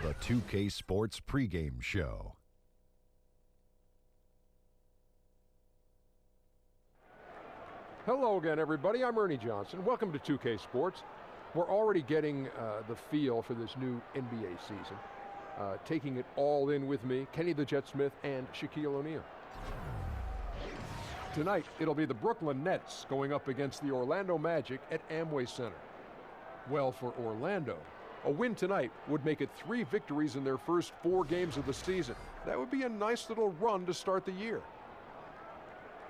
the 2K Sports pregame show. Hello again, everybody. I'm Ernie Johnson. Welcome to 2K Sports. We're already getting the feel for this new NBA season. Taking it all in with me, Kenny the Jet Smith and Shaquille O'Neal. Tonight, it'll be the Brooklyn Nets going up against the Orlando Magic at Amway Center. Well, for Orlando, a win tonight would make it 3 victories in their first 4 games of the season. That would be a nice little run to start the year.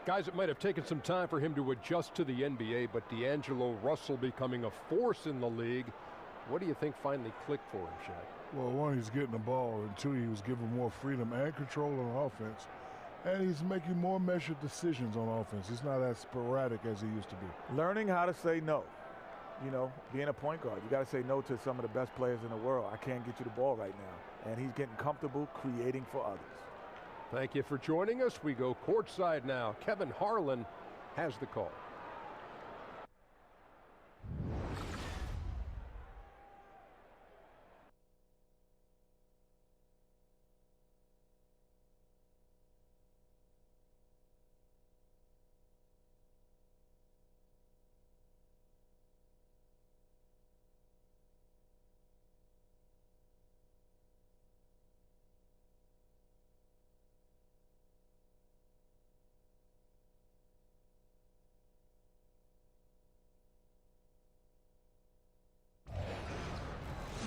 Guys, it might have taken some time for him to adjust to the NBA, but D'Angelo Russell becoming a force in the league. What do you think finally clicked for him, Shaq? Well, one, he's getting the ball, and 2, he was given more freedom and control on offense. And he's making more measured decisions on offense. He's not as sporadic as he used to be. Learning how to say no. You know, being a point guard, you got to say no to some of the best players in the world. I can't get you the ball right now. And he's getting comfortable creating for others. Thank you for joining us. We go courtside now. Kevin Harlan has the call.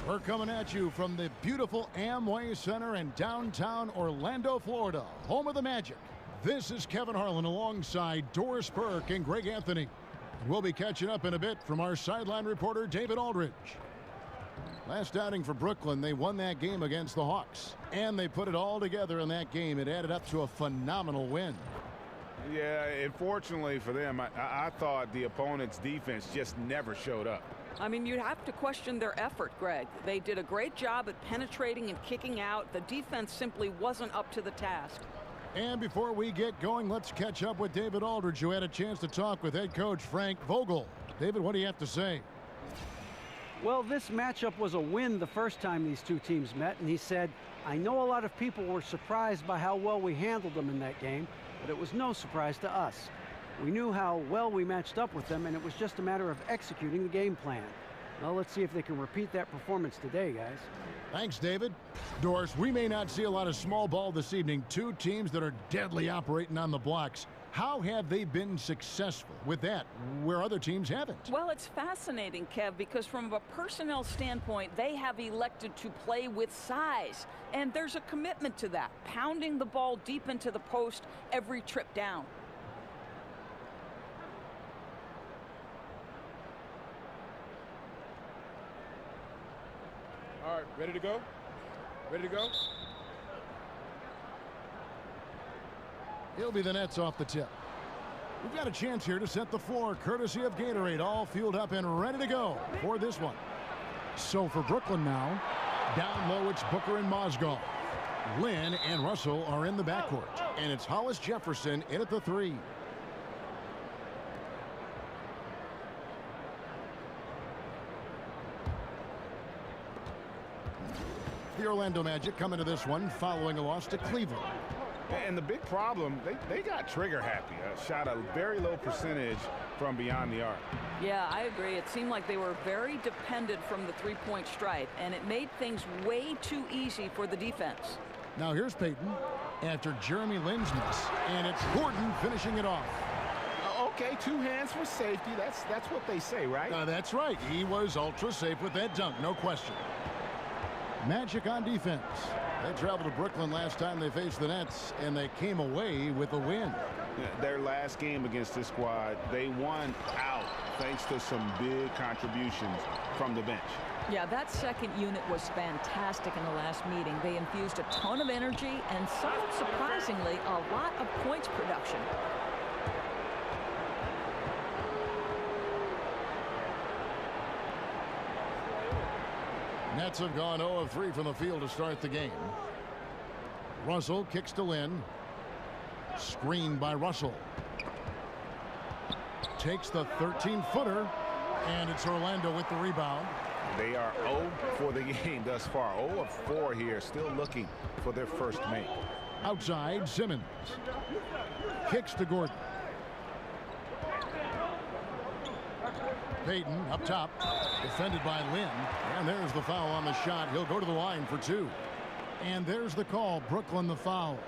We're coming at you from the beautiful Amway Center in downtown Orlando, Florida, home of the Magic. This is Kevin Harlan alongside Doris Burke and Greg Anthony. We'll be catching up in a bit from our sideline reporter, David Aldridge. Last outing for Brooklyn, they won that game against the Hawks. And they put it all together in that game. It added up to a phenomenal win. Yeah, unfortunately for them, I thought the opponent's defense just never showed up. I mean, you'd have to question their effort, Greg. They did a great job at penetrating and kicking out. The defense simply wasn't up to the task. And before we get going, let's catch up with David Aldridge, who had a chance to talk with head coach Frank Vogel. David, what do you have to say? Well, this matchup was a win the first time these two teams met, and he said, I know a lot of people were surprised by how well we handled them in that game, but it was no surprise to us. We knew how well we matched up with them, and it was just a matter of executing the game plan. Well, let's see if they can repeat that performance today, guys. Thanks, David. Doris, we may not see a lot of small ball this evening. 2 teams that are deadly operating on the blocks. How have they been successful with that, where other teams haven't? Well, it's fascinating, Kev, because from a personnel standpoint, they have elected to play with size. And there's a commitment to that, pounding the ball deep into the post every trip down. All right, ready to go? Ready to go? It'll be the Nets off the tip. We've got a chance here to set the floor, courtesy of Gatorade, all fueled up and ready to go for this one. So for Brooklyn now, down low it's Booker and Mozgov. Lynn and Russell are in the backcourt, and it's Hollis Jefferson in at the 3. The Orlando Magic come into this one following a loss to Cleveland. And the big problem, they got trigger happy. Shot a very low percentage from beyond the arc. Yeah, I agree. It seemed like they were very dependent from the three-point stripe, and it made things way too easy for the defense. Now here's Payton after Jeremy Lin's miss, and it's Gordon finishing it off. Okay, 2 hands for safety. That's what they say, right? That's right. He was ultra safe with that dunk, no question. Magic on defense. They traveled to Brooklyn last time they faced the Nets, and they came away with a win. Their last game against this squad, they won out thanks to some big contributions from the bench. Yeah, that second unit was fantastic in the last meeting. They infused a ton of energy and, somewhat surprisingly, a lot of points production. Nets have gone 0 of 3 from the field to start the game. Russell kicks to Lynn. Screened by Russell. Takes the 13-footer, and it's Orlando with the rebound. They are 0 for the game thus far. 0 of 4 here, still looking for their first make. Outside, Simmons. Kicks to Gordon. Payton up top, defended by Lynn. And there's the foul on the shot. He'll go to the line for 2. And there's the call. Brooklyn the foul.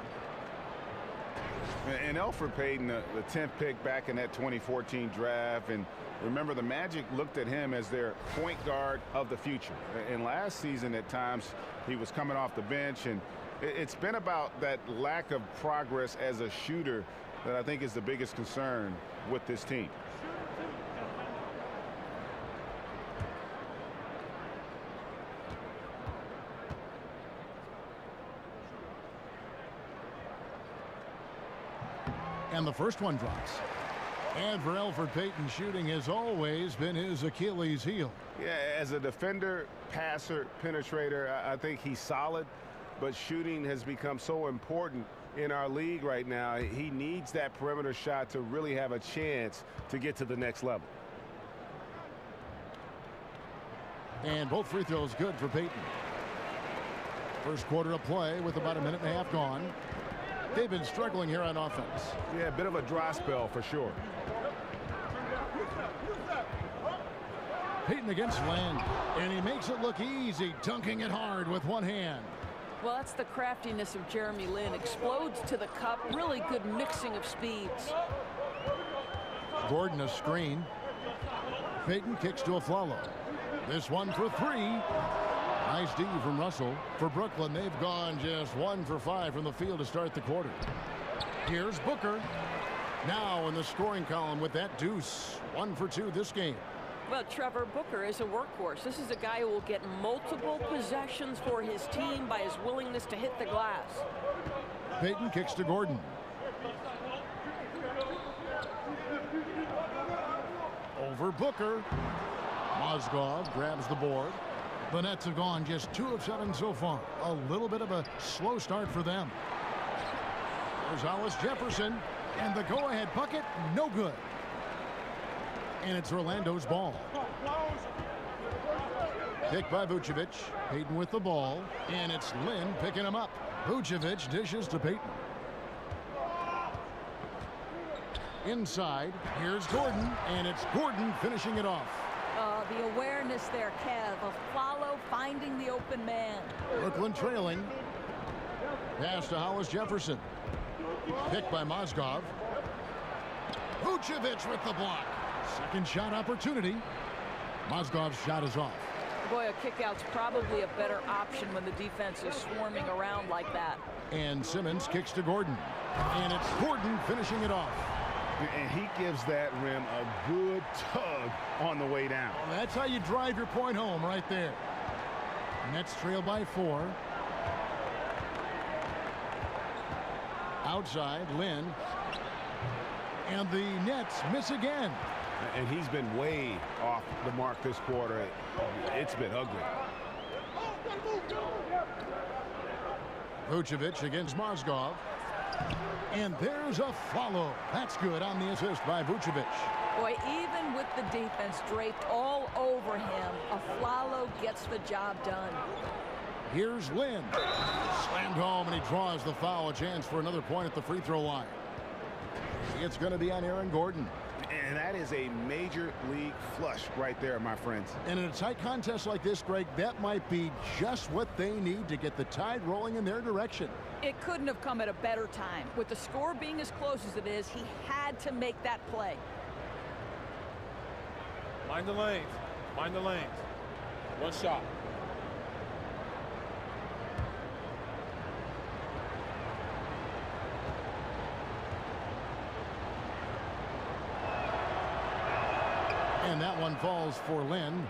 And Elfrid Payton, the 10th pick back in that 2014 draft. And remember, the Magic looked at him as their point guard of the future. And last season, at times, he was coming off the bench. And it's been about that lack of progress as a shooter that I think is the biggest concern with this team. And the first one drops. And for Elfrid Payton, shooting has always been his Achilles heel. Yeah, as a defender, passer, penetrator, I think he's solid. But shooting has become so important in our league right now. He needs that perimeter shot to really have a chance to get to the next level. And both free throws good for Payton. First quarter of play with about a minute and a half gone. They've been struggling here on offense. Yeah, a bit of a dry spell for sure. Payton against Land, and he makes it look easy, dunking it hard with one hand. Well, that's the craftiness of Jeremy Lin. Explodes to the cup. Really good mixing of speeds. Gordon a screen. Payton kicks to Aflalo. This one for 3. Nice D from Russell. For Brooklyn, they've gone just 1 for 5 from the field to start the quarter. Here's Booker. Now in the scoring column with that deuce. 1 for 2 this game. Well, Trevor, Booker is a workhorse. This is a guy who will get multiple possessions for his team by his willingness to hit the glass. Payton kicks to Gordon. Over Booker. Mozgov grabs the board. The Nets have gone just 2 of 7 so far. A little bit of a slow start for them. There's Hollis Jefferson. And the go-ahead bucket, no good. And it's Orlando's ball. Picked by Vucevic. Payton with the ball. And it's Lin picking him up. Vucevic dishes to Payton. Inside, here's Gordon. And it's Gordon finishing it off. The awareness there, Kev, of Aflalo finding the open man. Brooklyn trailing. Pass to Hollis Jefferson. Picked by Mozgov. Vucevic with the block. Second shot opportunity. Mozgov's shot is off. Boy, a kick-out's probably a better option when the defense is swarming around like that. And Simmons kicks to Gordon. And it's Gordon finishing it off. And he gives that rim a good tug on the way down. Well, that's how you drive your point home right there. Nets trail by 4. Outside, Lin. And the Nets miss again. And he's been way off the mark this quarter. It's been ugly. Vucevic against Mozgov. And there's a follow. That's good on the assist by Vucevic. Boy, even with the defense draped all over him, Aflalo gets the job done. Here's Lin. Slammed home, and he draws the foul. A chance for another point at the free throw line. It's going to be on Aaron Gordon. And that is a major league flush right there, my friends. And in a tight contest like this, Greg, that might be just what they need to get the tide rolling in their direction. It couldn't have come at a better time. With the score being as close as it is, he had to make that play. Mind the lanes. Mind the lanes. One shot. And that one falls for Lin.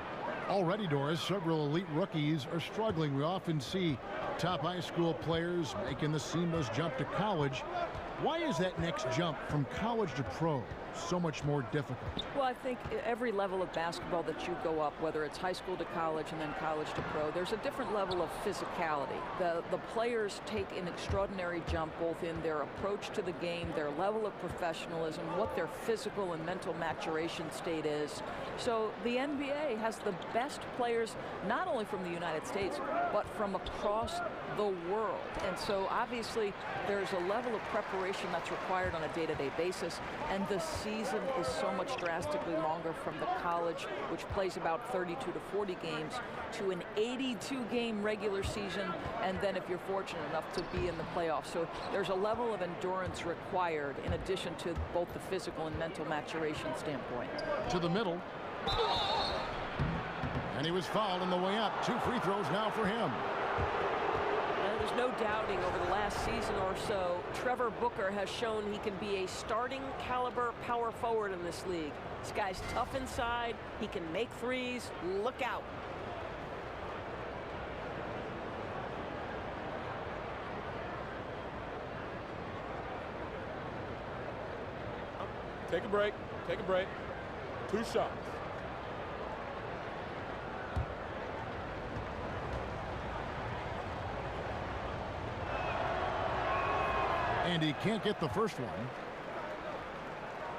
Already, Doris, several elite rookies are struggling. We often see top high school players making the seamless jump to college. Why is that next jump from college to pro so much more difficult? Well, I think every level of basketball that you go up, whether it's high school to college and then college to pro, there's a different level of physicality. The players take an extraordinary jump both in their approach to the game, their level of professionalism, what their physical and mental maturation state is. So the NBA has the best players, not only from the United States, but from across the world. And so obviously there's a level of preparation that's required on a day-to-day basis, and the season is so much drastically longer from the college, which plays about 32 to 40 games, to an 82-game regular season, and then if you're fortunate enough to be in the playoffs. So there's a level of endurance required in addition to both the physical and mental maturation standpoint. To the middle. And he was fouled on the way up. 2 free throws now for him. There's no doubting over the last season or so, Trevor Booker has shown he can be a starting caliber power forward in this league. This guy's tough inside. He can make threes. Look out. Take a break. Take a break. 2 shots. And he can't get the first one.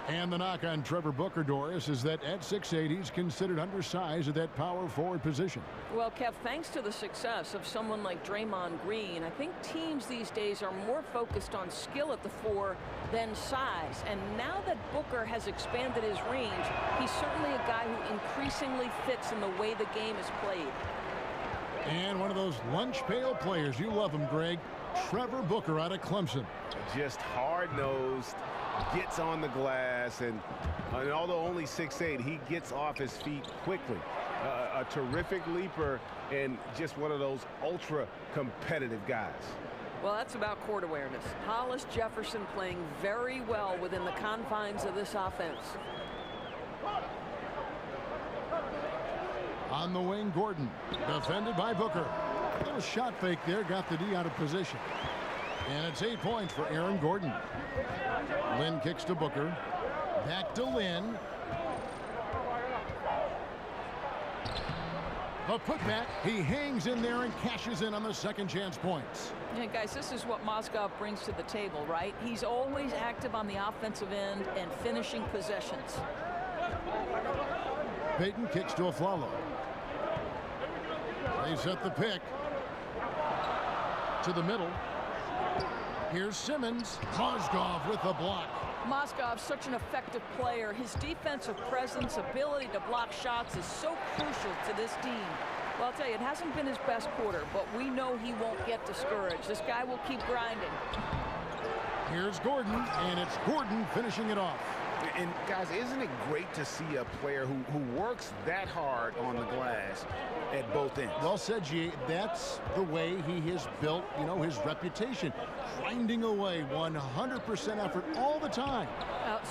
And the knock on Trevor Booker, Doris, is that at 6'8", he's considered undersized at that power forward position. Well, Kev, thanks to the success of someone like Draymond Green, I think teams these days are more focused on skill at the 4 than size. And now that Booker has expanded his range, he's certainly a guy who increasingly fits in the way the game is played. And one of those lunch pail players. You love him, Greg. Trevor Booker out of Clemson. Just hard-nosed, gets on the glass, and although only 6'8", he gets off his feet quickly. A terrific leaper and just one of those ultra-competitive guys. Well, that's about court awareness. Hollis Jefferson playing very well within the confines of this offense. On the wing, Gordon, defended by Booker. A little shot fake there, got the D out of position. And it's 8 points for Aaron Gordon. Lynn kicks to Booker. Back to Lynn. The putback. He hangs in there and cashes in on the second chance points. Yeah, guys, this is what Mozgov brings to the table, right? He's always active on the offensive end and finishing possessions. Payton kicks to Aflalo. They set the pick. To the middle. Here's Simmons. Mozgov with the block. Mozgov's such an effective player. His defensive presence, ability to block shots is so crucial to this team. Well, I'll tell you, it hasn't been his best quarter, but we know he won't get discouraged. This guy will keep grinding. Here's Gordon, and it's Gordon finishing it off. And guys, isn't it great to see a player who works that hard on the glass at both ends? Well said, G. That's the way he has built, his reputation. Grinding away, 100% effort all the time.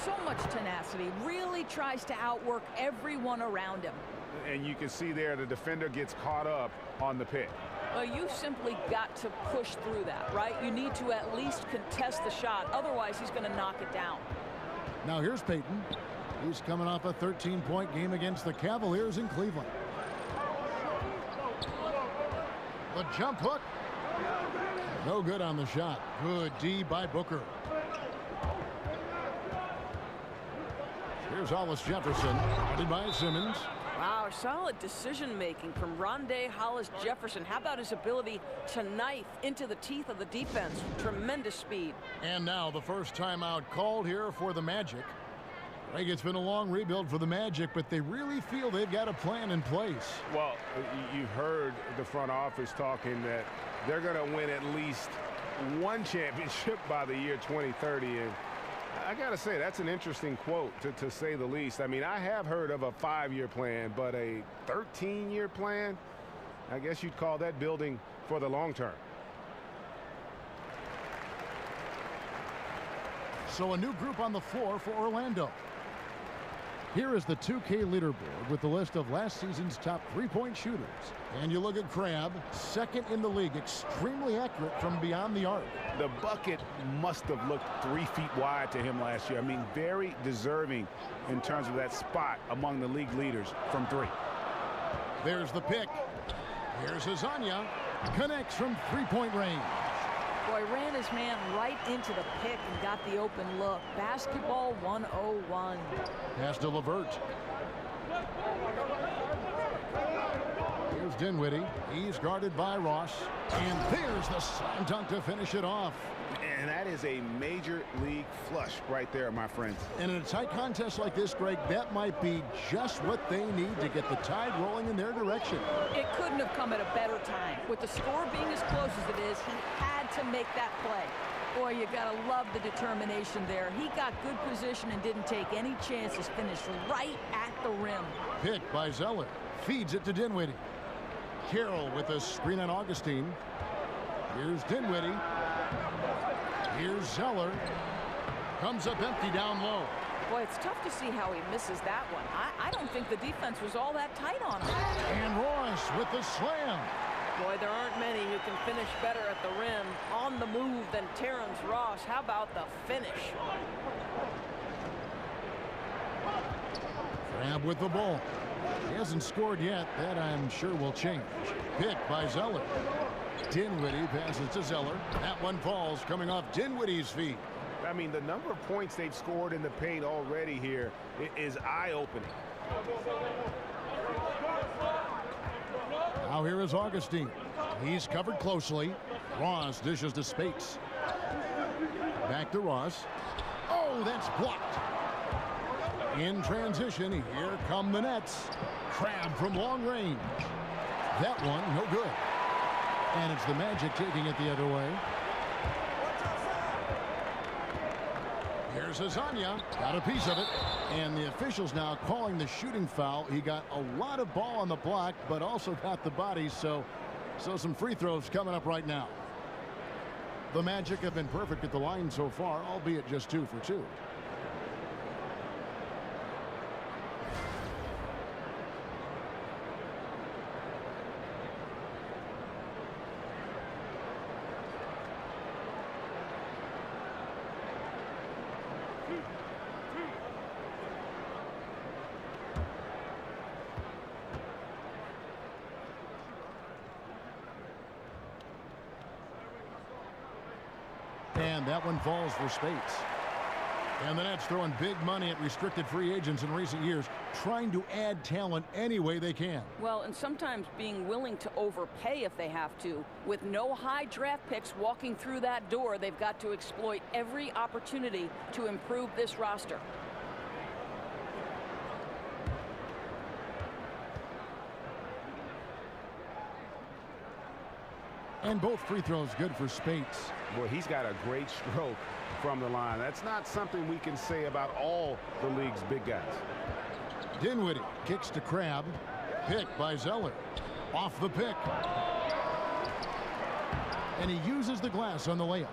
So much tenacity. Really tries to outwork everyone around him. And you can see there the defender gets caught up on the pick. Well, you simply got to push through that, right? You need to at least contest the shot. Otherwise, he's going to knock it down. Now here's Payton. He's coming off a 13-point game against the Cavaliers in Cleveland. The jump hook. No good on the shot. Good D by Booker. Here's Hollis Jefferson. Guarded by Simmons. Wow, solid decision-making from Rondé Hollis Jefferson. How about his ability to knife into the teeth of the defense? Tremendous speed. And now the first timeout called here for the Magic. Greg, it's been a long rebuild for the Magic, but they really feel they've got a plan in place. Well, you've heard the front office talking that they're going to win at least one championship by the year 2030. And I got to say, that's an interesting quote, to say the least. I mean, I have heard of a 5-year plan, but a 13-year plan, I guess you'd call that building for the long term. So a new group on the floor for Orlando. Here is the 2K leaderboard with the list of last season's top three-point shooters. And you look at Crabbe, second in the league, extremely accurate from beyond the arc. The bucket must have looked 3 feet wide to him last year. I mean, very deserving in terms of that spot among the league leaders from 3. There's the pick. Here's Azania. Connects from three-point range. Boy, ran his man right into the pick and got the open look. Basketball 101. Pass to LeVert. Here's Dinwiddie. He's guarded by Ross. And there's the slam dunk to finish it off. And that is a major league flush right there, my friends. And in a tight contest like this, Greg, that might be just what they need to get the tide rolling in their direction. It couldn't have come at a better time. With the score being as close as it is, he had to make that play. Boy, you gotta love the determination there. He got good position and didn't take any chances. Finished right at the rim. Pick by Zeller. Feeds it to Dinwiddie. Carroll with a screen on Augustine. Here's Dinwiddie. Here's Zeller. Comes up empty down low. Boy, it's tough to see how he misses that one. I don't think the defense was all that tight on him. And Ross with the slam. Boy, there aren't many who can finish better at the rim on the move than Terrence Ross. How about the finish? Crabbe with the ball. He hasn't scored yet. That I'm sure will change. Pick by Zeller. Dinwiddie passes to Zeller. That one falls coming off Dinwiddie's feet. I mean, the number of points they've scored in the paint already here is eye-opening. Now here is Augustine. He's covered closely. Ross dishes to Spates. Back to Ross. Oh, that's blocked. In transition, here come the Nets. Crabbe from long range. That one, no good. And it's the Magic taking it the other way. Here's Azania. Got a piece of it. And the officials now calling the shooting foul. He got a lot of ball on the block, but also got the body. So some free throws coming up right now. The Magic have been perfect at the line so far, albeit just 2 for 2. And that one falls for Spates. And the Nets throwing big money at restricted free agents in recent years, trying to add talent any way they can. Well, and sometimes being willing to overpay if they have to. With no high draft picks walking through that door, they've got to exploit every opportunity to improve this roster. And both free throws good for Spates. Boy, he's got a great stroke from the line. That's not something we can say about all the league's big guys. Dinwiddie kicks to Crabbe. Pick by Zeller. Off the pick. And he uses the glass on the layup.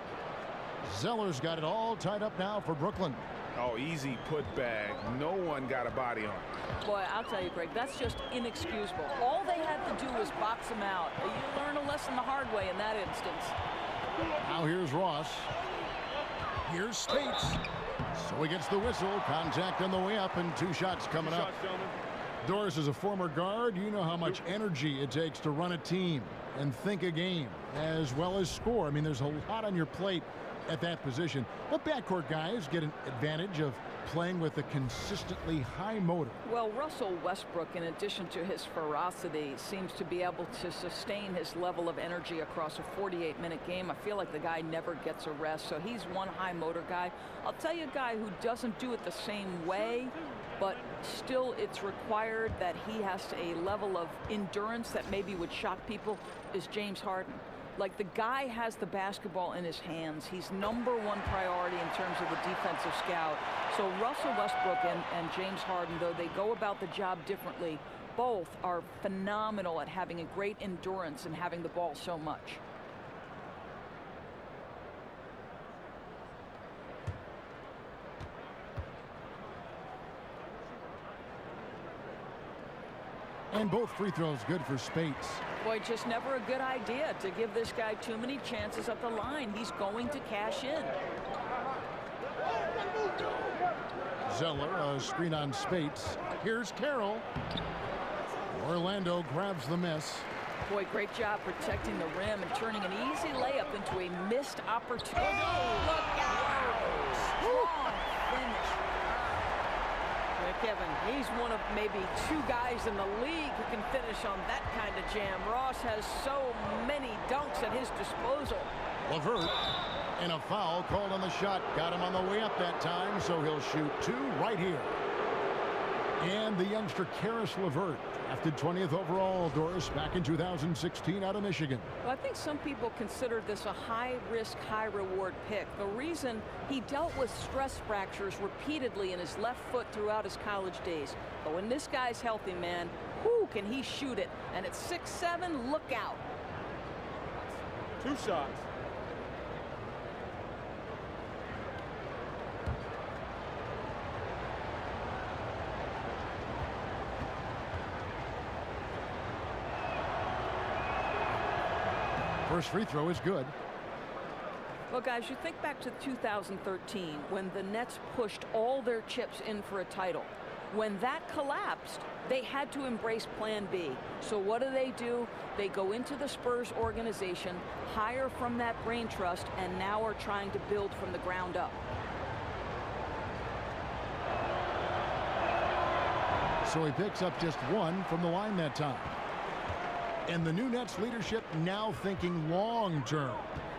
Zeller's got it all tied up now for Brooklyn. Oh, easy put back. No one got a body on it. Boy, I'll tell you, Greg, that's just inexcusable. All they had to do was box him out. You learn a lesson the hard way in that instance. Now here's Ross. Here's Spates. So he gets the whistle. Contact on the way up and 2 shots coming up. Doris is a former guard. You know how much energy it takes to run a team and think a game as well as score. I mean, there's a lot on your plate at that position. But backcourt guys get an advantage of playing with a consistently high motor. Well, Russell Westbrook, in addition to his ferocity, seems to be able to sustain his level of energy across a 48-minute game. I feel like the guy never gets a rest, so he's one high motor guy. I'll tell you a guy who doesn't do it the same way, but still it's required that he has a level of endurance that maybe would shock people, is James Harden. Like, the guy has the basketball in his hands. He's #1 priority in terms of the defensive scout. So Russell Westbrook and James Harden, though they go about the job differently, both are phenomenal at having a great endurance and having the ball so much. And both free throws good for Spates. Boy, just never a good idea to give this guy too many chances at the line. He's going to cash in. Zeller, a screen on Spates. Here's Carroll. Orlando grabs the miss. Boy, great job protecting the rim and turning an easy layup into a missed opportunity. Oh, look out! Strong finish. Kevin, he's one of maybe 2 guys in the league who can finish on that kind of jam. Ross has so many dunks at his disposal. LeVert, and a foul called on the shot. Got him on the way up that time, so he'll shoot 2 right here. And the youngster Karis LeVert, drafted 20th overall, Doris, back in 2016 out of Michigan. Well, I think some people consider this a high-risk, high-reward pick. The reason, he dealt with stress fractures repeatedly in his left foot throughout his college days. But when this guy's healthy, man, whoo, can he shoot it? And at 6'7", look out. 2 shots. First free throw is good. Well, guys, you think back to 2013 when the Nets pushed all their chips in for a title. When that collapsed, they had to embrace Plan B. So what do? They go into the Spurs organization, hire from that brain trust, and now are trying to build from the ground up. So he picks up just 1 from the line that time. And the new Nets leadership now thinking long-term.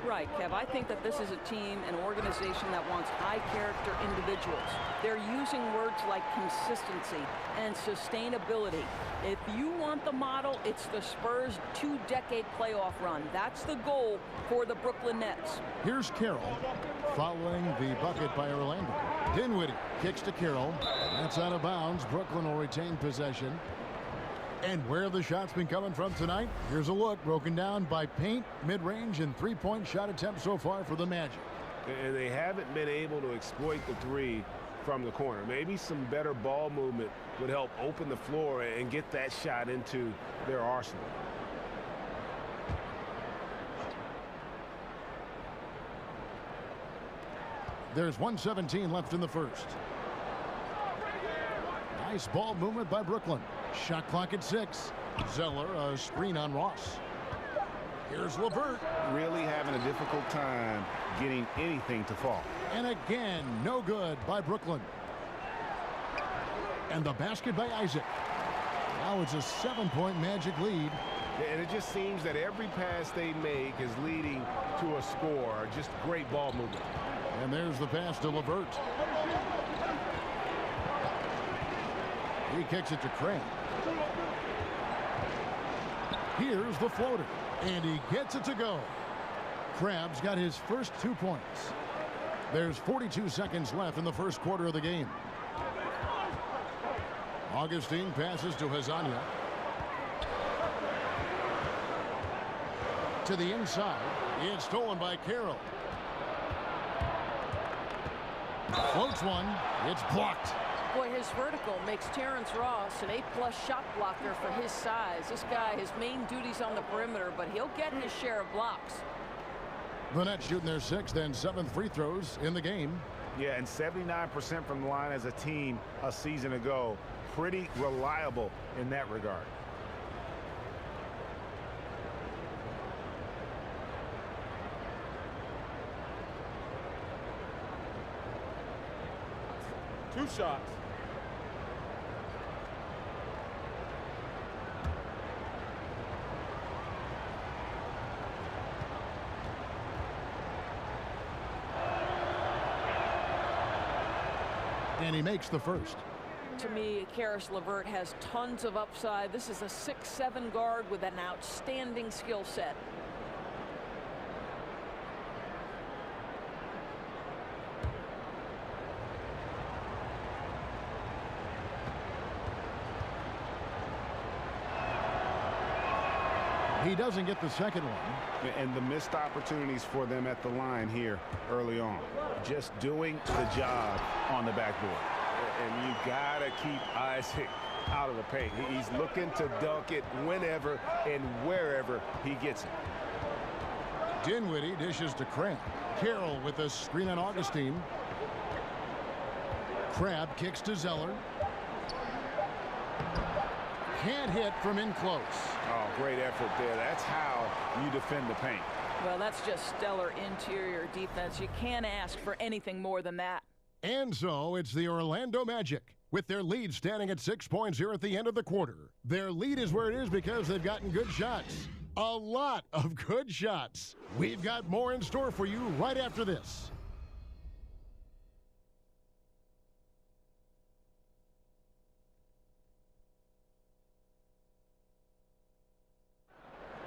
Right, Kev. I think that this is a team, an organization that wants high-character individuals. They're using words like consistency and sustainability. If you want the model, it's the Spurs' 2-decade playoff run. That's the goal for the Brooklyn Nets. Here's Carroll, following the bucket by Orlando. Dinwiddie kicks to Carroll. That's out of bounds. Brooklyn will retain possession. And where have the shots been coming from tonight? Here's a look broken down by paint, mid-range, and 3-point shot attempts so far for the Magic. And they haven't been able to exploit the 3 from the corner. Maybe some better ball movement would help open the floor and get that shot into their arsenal. There's 1:17 left in the first. Nice ball movement by Brooklyn. Shot clock at 6. Zeller, a screen on Ross. Here's LeVert. Really having a difficult time getting anything to fall. And again, no good by Brooklyn. And the basket by Isaac. Now it's a 7-point Magic lead. And it just seems that every pass they make is leading to a score. Just great ball movement. And there's the pass to LeVert. He kicks it to Craig. Here's the floater, and he gets it to go. Crabbe's got his first 2 points. There's 42 seconds left in the first quarter of the game. Augustine passes to Hazania. To the inside. It's stolen by Carroll. Floats one. It's blocked. Boy, his vertical makes Terrence Ross an A+ shot blocker for his size. This guy, his main duty's on the perimeter, but he'll get his share of blocks. The Nets shooting their 6th and 7th free throws in the game. Yeah, and 79% from the line as a team a season ago. Pretty reliable in that regard. Two shots. And he makes the first. To me, Karis LeVert has tons of upside. This is a 6'7" guard with an outstanding skill set. He doesn't get the second one. And the missed opportunities for them at the line here early on. Just doing the job on the backboard. And you gotta keep Isaac out of the paint. He's looking to dunk it whenever and wherever he gets it. Dinwiddie dishes to Crab. Carroll with a screen on Augustine. Crab kicks to Zeller. Can't hit from in close. Oh, great effort there. That's how you defend the paint. Well, that's just stellar interior defense. You can't ask for anything more than that. And so it's the Orlando Magic with their lead standing at 6 points here at the end of the quarter. Their lead is where it is because they've gotten good shots. A lot of good shots. We've got more in store for you right after this.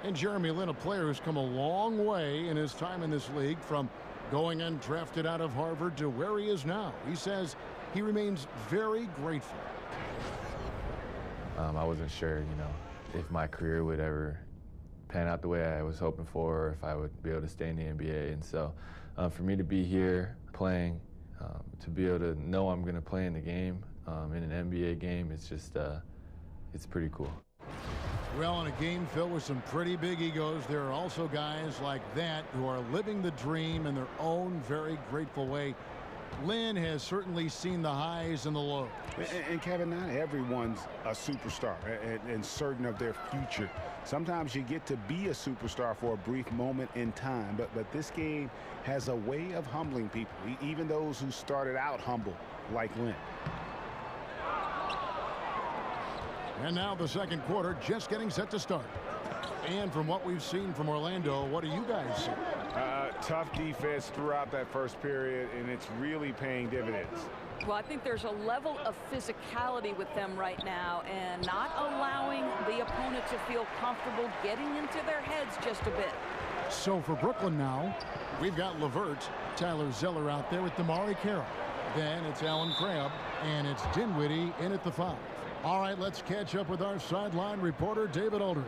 And Jeremy Lin, a player who's come a long way in his time in this league, from going undrafted out of Harvard to where he is now. He says he remains very grateful. I wasn't sure, if my career would ever pan out the way I was hoping for, or if I would be able to stay in the NBA. And so for me to be here playing, to be able to know I'm going to play in the game, in an NBA game, it's just, it's pretty cool. Well, in a game filled with some pretty big egos, there are also guys like that who are living the dream in their own very grateful way. Lin has certainly seen the highs and the lows. And Kevin, not everyone's a superstar and certain of their future. Sometimes you get to be a superstar for a brief moment in time, but this game has a way of humbling people, even those who started out humble, like Lin. And now the second quarter just getting set to start. And from what we've seen from Orlando, what do you guys see? Tough defense throughout that first period, and it's really paying dividends. Well, I think there's a level of physicality with them right now and not allowing the opponent to feel comfortable getting into their heads just a bit. So for Brooklyn now, we've got LeVert, Tyler Zeller out there with Damari Carroll. Then it's Alan Crabb, and it's Dinwiddie in at the 5. All right, let's catch up with our sideline reporter, David Aldridge.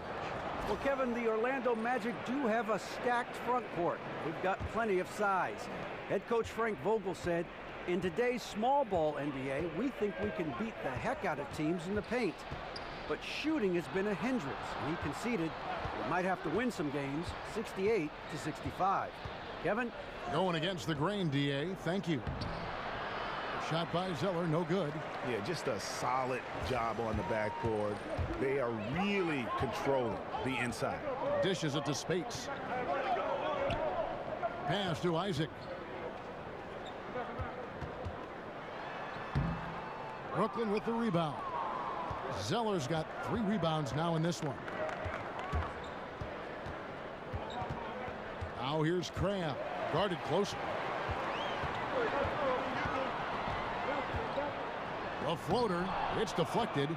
Well, Kevin, the Orlando Magic do have a stacked front court. We've got plenty of size. Head coach Frank Vogel said, in today's small ball NBA, we think we can beat the heck out of teams in the paint. But shooting has been a hindrance. He conceded we might have to win some games, 68-65. Kevin? Going against the grain, DA. Thank you. Shot by Zeller, no good. Yeah, just a solid job on the backboard. They are really controlling the inside. Dishes it to Spates. Pass to Isaac. Brooklyn with the rebound. Zeller's got 3 rebounds now in this one. Now here's Crabb, guarded closer. A floater, it's deflected.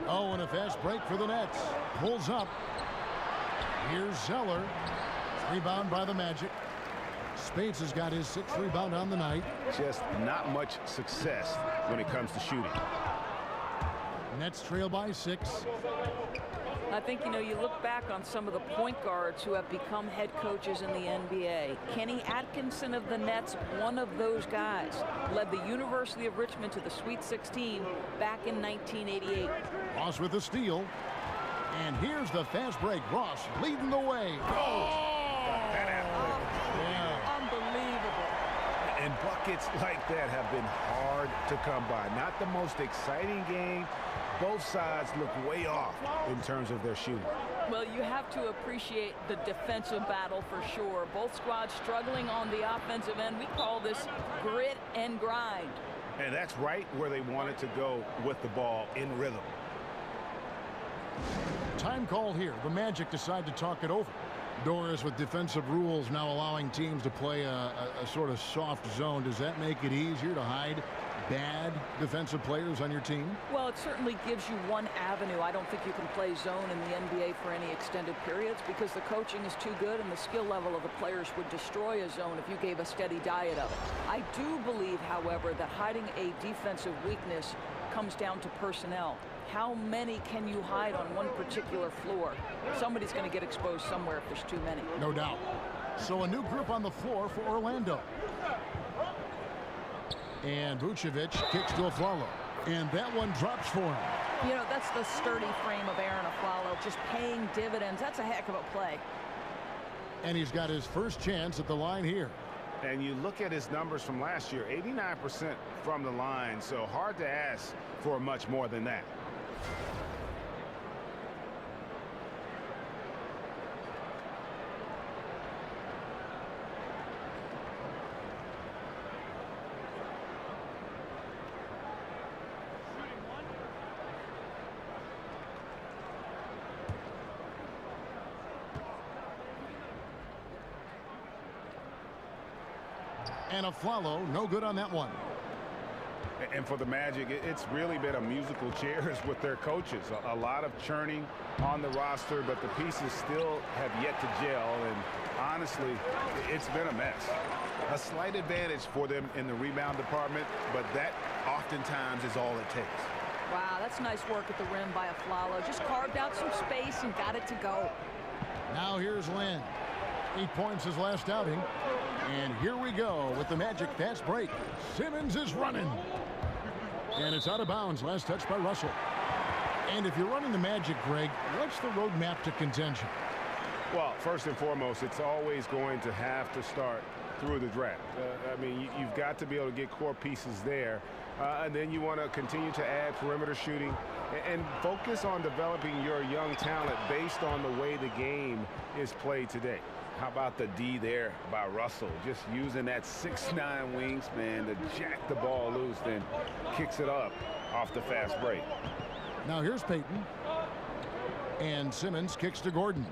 Oh, and a fast break for the Nets. Pulls up. Here's Zeller. Rebound by the Magic. Spates has got his 6th rebound on the night. Just not much success when it comes to shooting. Nets trail by 6. I think, you look back on some of the point guards who have become head coaches in the NBA. Kenny Atkinson of the Nets, one of those guys, led the University of Richmond to the Sweet 16 back in 1988. Ross with the steal. And here's the fast break. Ross leading the way. Unbelievable. And buckets like that have been hard to come by. Not the most exciting game. Both sides look way off in terms of their shooting. Well, you have to appreciate the defensive battle for sure. Both squads struggling on the offensive end. We call this grit and grind. And that's right where they wanted to go with the ball, in rhythm. Time called here. The Magic decide to talk it over. Doris, with defensive rules now allowing teams to play a sort of soft zone, does that make it easier to hide bad defensive players on your team? Well, it certainly gives you one avenue. I don't think you can play zone in the NBA for any extended periods because the coaching is too good and the skill level of the players would destroy a zone if you gave a steady diet of it. I do believe, however, that hiding a defensive weakness comes down to personnel. How many can you hide on one particular floor? Somebody's going to get exposed somewhere if there's too many. No doubt. So a new group on the floor for Orlando. And Vucevic kicks to Aflalo. And that one drops for him. You know, that's the sturdy frame of Aaron Aflalo, just paying dividends. That's a heck of a play. And he's got his first chance at the line here. And you look at his numbers from last year, 89% from the line, so hard to ask for much more than that. And Aflalo, no good on that one. And for the Magic, it's really been a musical chairs with their coaches. A lot of churning on the roster, but the pieces still have yet to gel. And honestly, it's been a mess. A slight advantage for them in the rebound department, but that oftentimes is all it takes. Wow, that's nice work at the rim by Aflalo. Just carved out some space and got it to go. Now here's Lynn. 8 points his last outing. And here we go with the Magic fast break. Simmons is running. And it's out of bounds. Last touch by Russell. And if you're running the Magic, Greg, what's the roadmap to contention? Well, first and foremost, it's always going to have to start through the draft. I mean, you've got to be able to get core pieces there. And then you want to continue to add perimeter shooting and focus on developing your young talent based on the way the game is played today. How about the D there by Russell? Just using that 6'9" wingspan to jack the ball loose, then kicks it up off the fast break. Now here's Payton. And Simmons kicks to Gordon.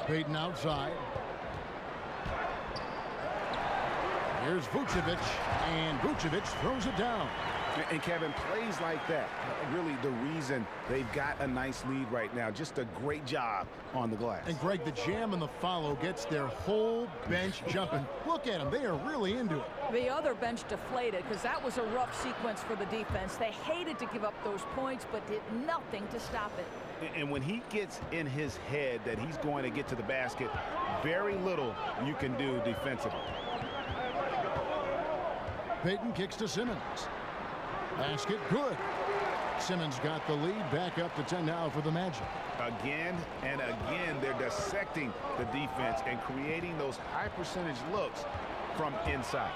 Payton outside. Here's Vucevic, and Vucevic throws it down. And Kevin, plays like that, really the reason they've got a nice lead right now. Just a great job on the glass. And Greg, the jam and the follow gets their whole bench jumping. Look at them, they are really into it. The other bench deflated because that was a rough sequence for the defense. They hated to give up those points, but did nothing to stop it. And when he gets in his head that he's going to get to the basket, very little you can do defensively. Payton kicks to Simmons. Basket good. Simmons got the lead, back up to 10 now for the Magic. Again and again, they're dissecting the defense and creating those high percentage looks from inside.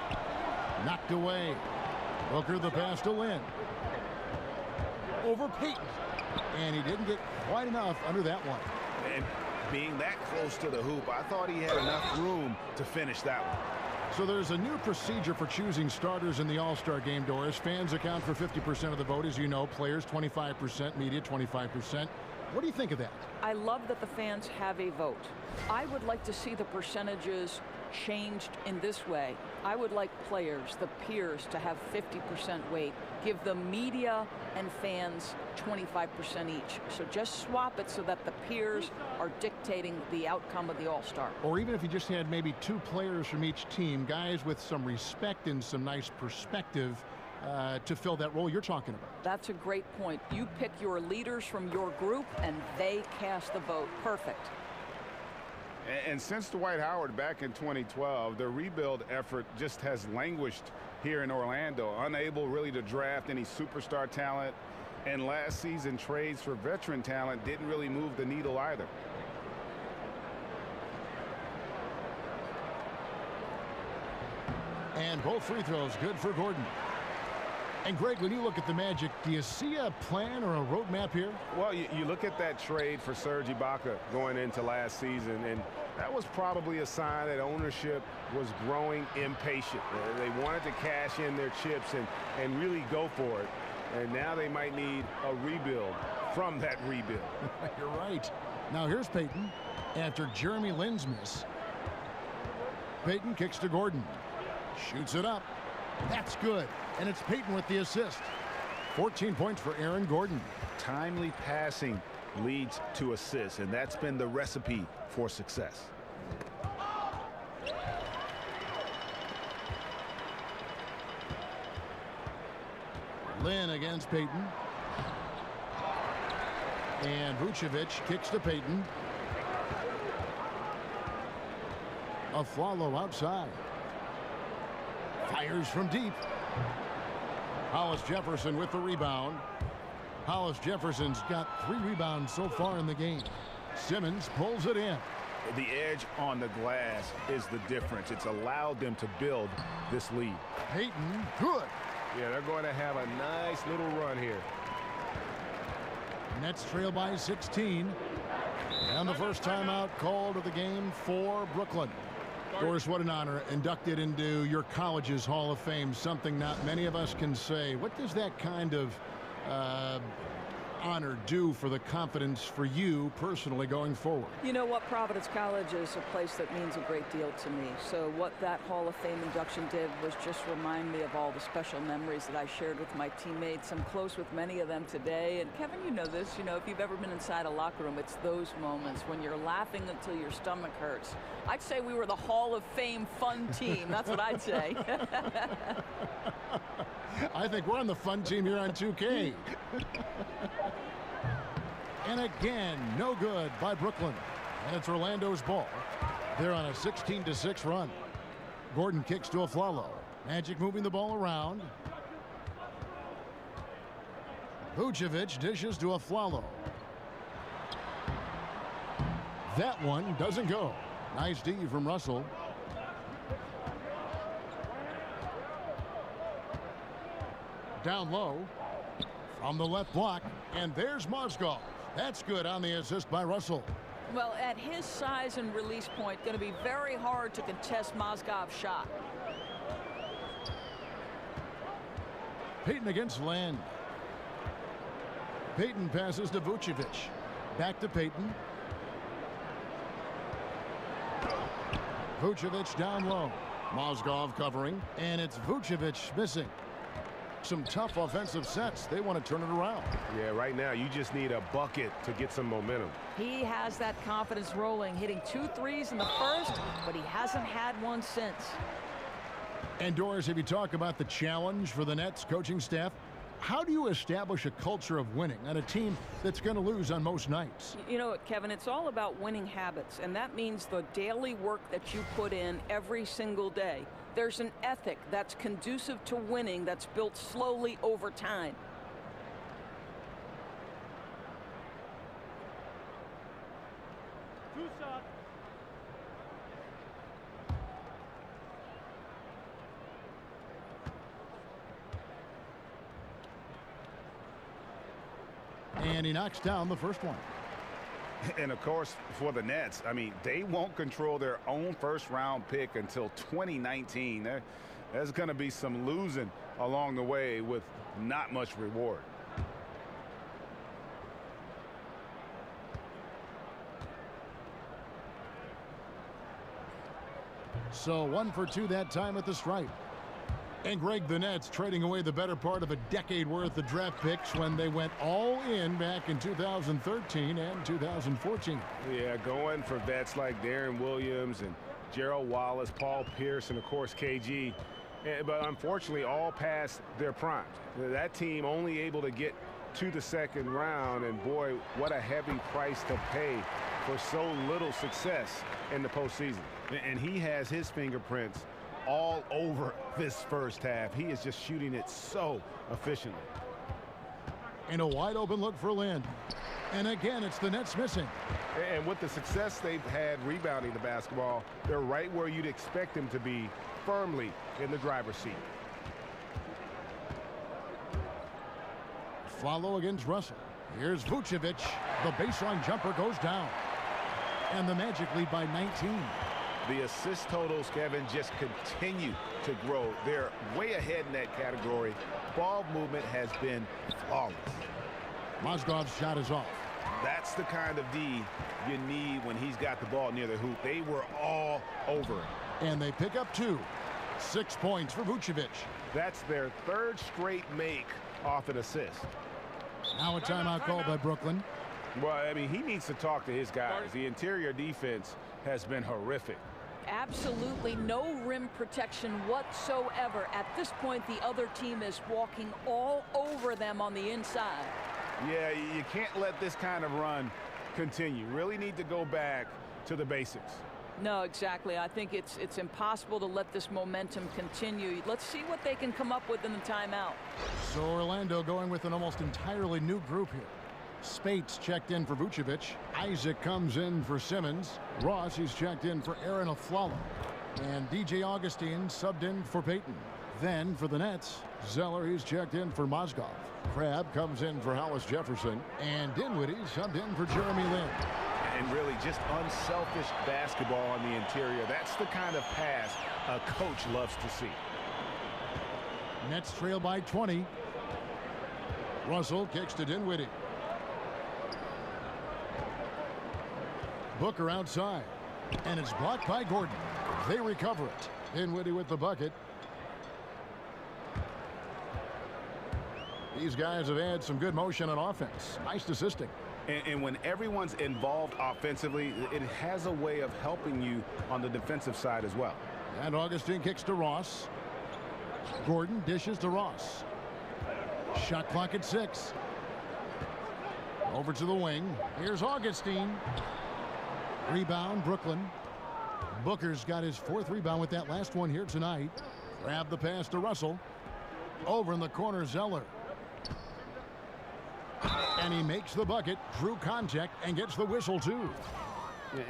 Knocked away. Booker the pass to Lynn. Over Payton. And he didn't get quite enough under that one. And being that close to the hoop, I thought he had enough room to finish that one. So there's a new procedure for choosing starters in the All-Star game, Doris. Fans account for 50% of the vote, as you know. Players 25%, media 25%. What do you think of that? I love that the fans have a vote. I would like to see the percentages changed in this way. I would like players, the peers, to have 50% weight. Give the media and fans 25% each. So just swap it so that the peers are dictating the outcome of the All-Star. Or even if you just had maybe 2 players from each team, guys with some respect and some nice perspective to fill that role you're talking about. That's a great point. You pick your leaders from your group, and they cast the vote. Perfect. And since Dwight Howard back in 2012, the rebuild effort just has languished here in Orlando, unable really to draft any superstar talent. And last season, trades for veteran talent didn't really move the needle either. And both free throws good for Gordon. And Greg, when you look at the Magic, do you see a plan or a roadmap here? Well, you look at that trade for Serge Ibaka going into last season, and that was probably a sign that ownership was growing impatient. They wanted to cash in their chips and really go for it. And now they might need a rebuild from that rebuild. You're right. Now here's Payton after Jeremy Lin's miss. Payton kicks to Gordon. Shoots it up. That's good. And it's Payton with the assist. 14 points for Aaron Gordon. Timely passing leads to assists, and that's been the recipe for success. Lynn against Payton. And Vucevic kicks to Payton. Aflalo outside. Fires from deep. Hollis Jefferson with the rebound. Hollis Jefferson's got 3 rebounds so far in the game. Simmons pulls it in. The edge on the glass is the difference. It's allowed them to build this lead. Payton, good. Yeah, they're going to have a nice little run here. Nets trail by 16. And the first timeout called of the game for Brooklyn. Doris, what an honor. Inducted into your college's Hall of Fame, something not many of us can say. What does that kind of honor do for the confidence for you personally going forward? You know what, Providence College is a place that means a great deal to me. So what that Hall of Fame induction did was just remind me of all the special memories that I shared with my teammates. I'm close with many of them today. And Kevin, you know this, if you've ever been inside a locker room, it's those moments when you're laughing until your stomach hurts. I'd say we were the Hall of Fame fun team. That's what I'd say. I think we're on the fun team here on 2K. And again, no good by Brooklyn. And it's Orlando's ball. They're on a 16-6 run. Gordon kicks to Aflalo. Magic moving the ball around. Vucevic dishes to Aflalo. That one doesn't go. Nice D from Russell. Down low from the left block, and there's Mozgov. That's good on the assist by Russell. Well, at his size and release point, going to be very hard to contest Mozgov's shot. Payton against Land. Payton passes to Vucevic. Back to Payton. Vucevic down low. Mozgov covering, and it's Vucevic missing. Some tough offensive sets. They want to turn it around. Yeah, right now you just need a bucket to get some momentum. He has that confidence rolling, hitting 2 threes in the first, but he hasn't had one since. And Doris, if you talk about the challenge for the Nets coaching staff, how do you establish a culture of winning on a team that's going to lose on most nights? You know what, Kevin, it's all about winning habits, and that means the daily work that you put in every single day. There's an ethic that's conducive to winning that's built slowly over time. And he knocks down the first one. And of course, for the Nets, I mean, they won't control their own first-round pick until 2019. There's going to be some losing along the way with not much reward. So 1 for 2 that time at the stripe. And Greg, the Nets trading away the better part of a decade worth of draft picks when they went all in back in 2013 and 2014. Yeah, going for vets like Darren Williams and Gerald Wallace, Paul Pierce, and of course KG. But unfortunately, all past their primes. That team only able to get to the second round, and boy, what a heavy price to pay for so little success in the postseason. And he has his fingerprints all over this first half. He is just shooting it so efficiently. And a wide open look for Lynn. And again, it's the Nets missing. And with the success they've had rebounding the basketball, they're right where you'd expect them to be, firmly in the driver's seat. Follow against Russell. Here's Vucevic. The baseline jumper goes down. And the Magic lead by 19. The assist totals, Kevin, just continue to grow. They're way ahead in that category. Ball movement has been flawless. Mozgov's shot is off. That's the kind of D you need when he's got the ball near the hoop. They were all over it. And they pick up 2. 6 points for Vucevic. That's their 3rd straight make off an assist. Now a timeout called by Brooklyn. Well, I mean, he needs to talk to his guys. The interior defense has been horrific. Absolutely no rim protection whatsoever. At this point, the other team is walking all over them on the inside. Yeah, you can't let this kind of run continue. Really need to go back to the basics. No, exactly. I think it's impossible to let this momentum continue. Let's see what they can come up with in the timeout. So Orlando going with an almost entirely new group here. Spates checked in for Vucevic. Isaac comes in for Simmons. Ross, he's checked in for Aaron Aflalo. And DJ Augustine subbed in for Payton. Then for the Nets, Zeller, he's checked in for Mozgov. Crabbe comes in for Hollis Jefferson. And Dinwiddie subbed in for Jeremy Lin. And really just unselfish basketball on the interior. That's the kind of pass a coach loves to see. Nets trail by 20. Russell kicks to Dinwiddie. Booker outside. And it's blocked by Gordon. They recover it. Dinwiddie with the bucket. These guys have had some good motion on offense. Nice assisting. And when everyone's involved offensively, it has a way of helping you on the defensive side as well. And Augustine kicks to Ross. Gordon dishes to Ross. Shot clock at 6. Over to the wing. Here's Augustine. Rebound, Brooklyn. Booker's got his 4th rebound with that last one here tonight. Grab the pass to Russell. Over in the corner, Zeller. And he makes the bucket, drew contact, and gets the whistle, too.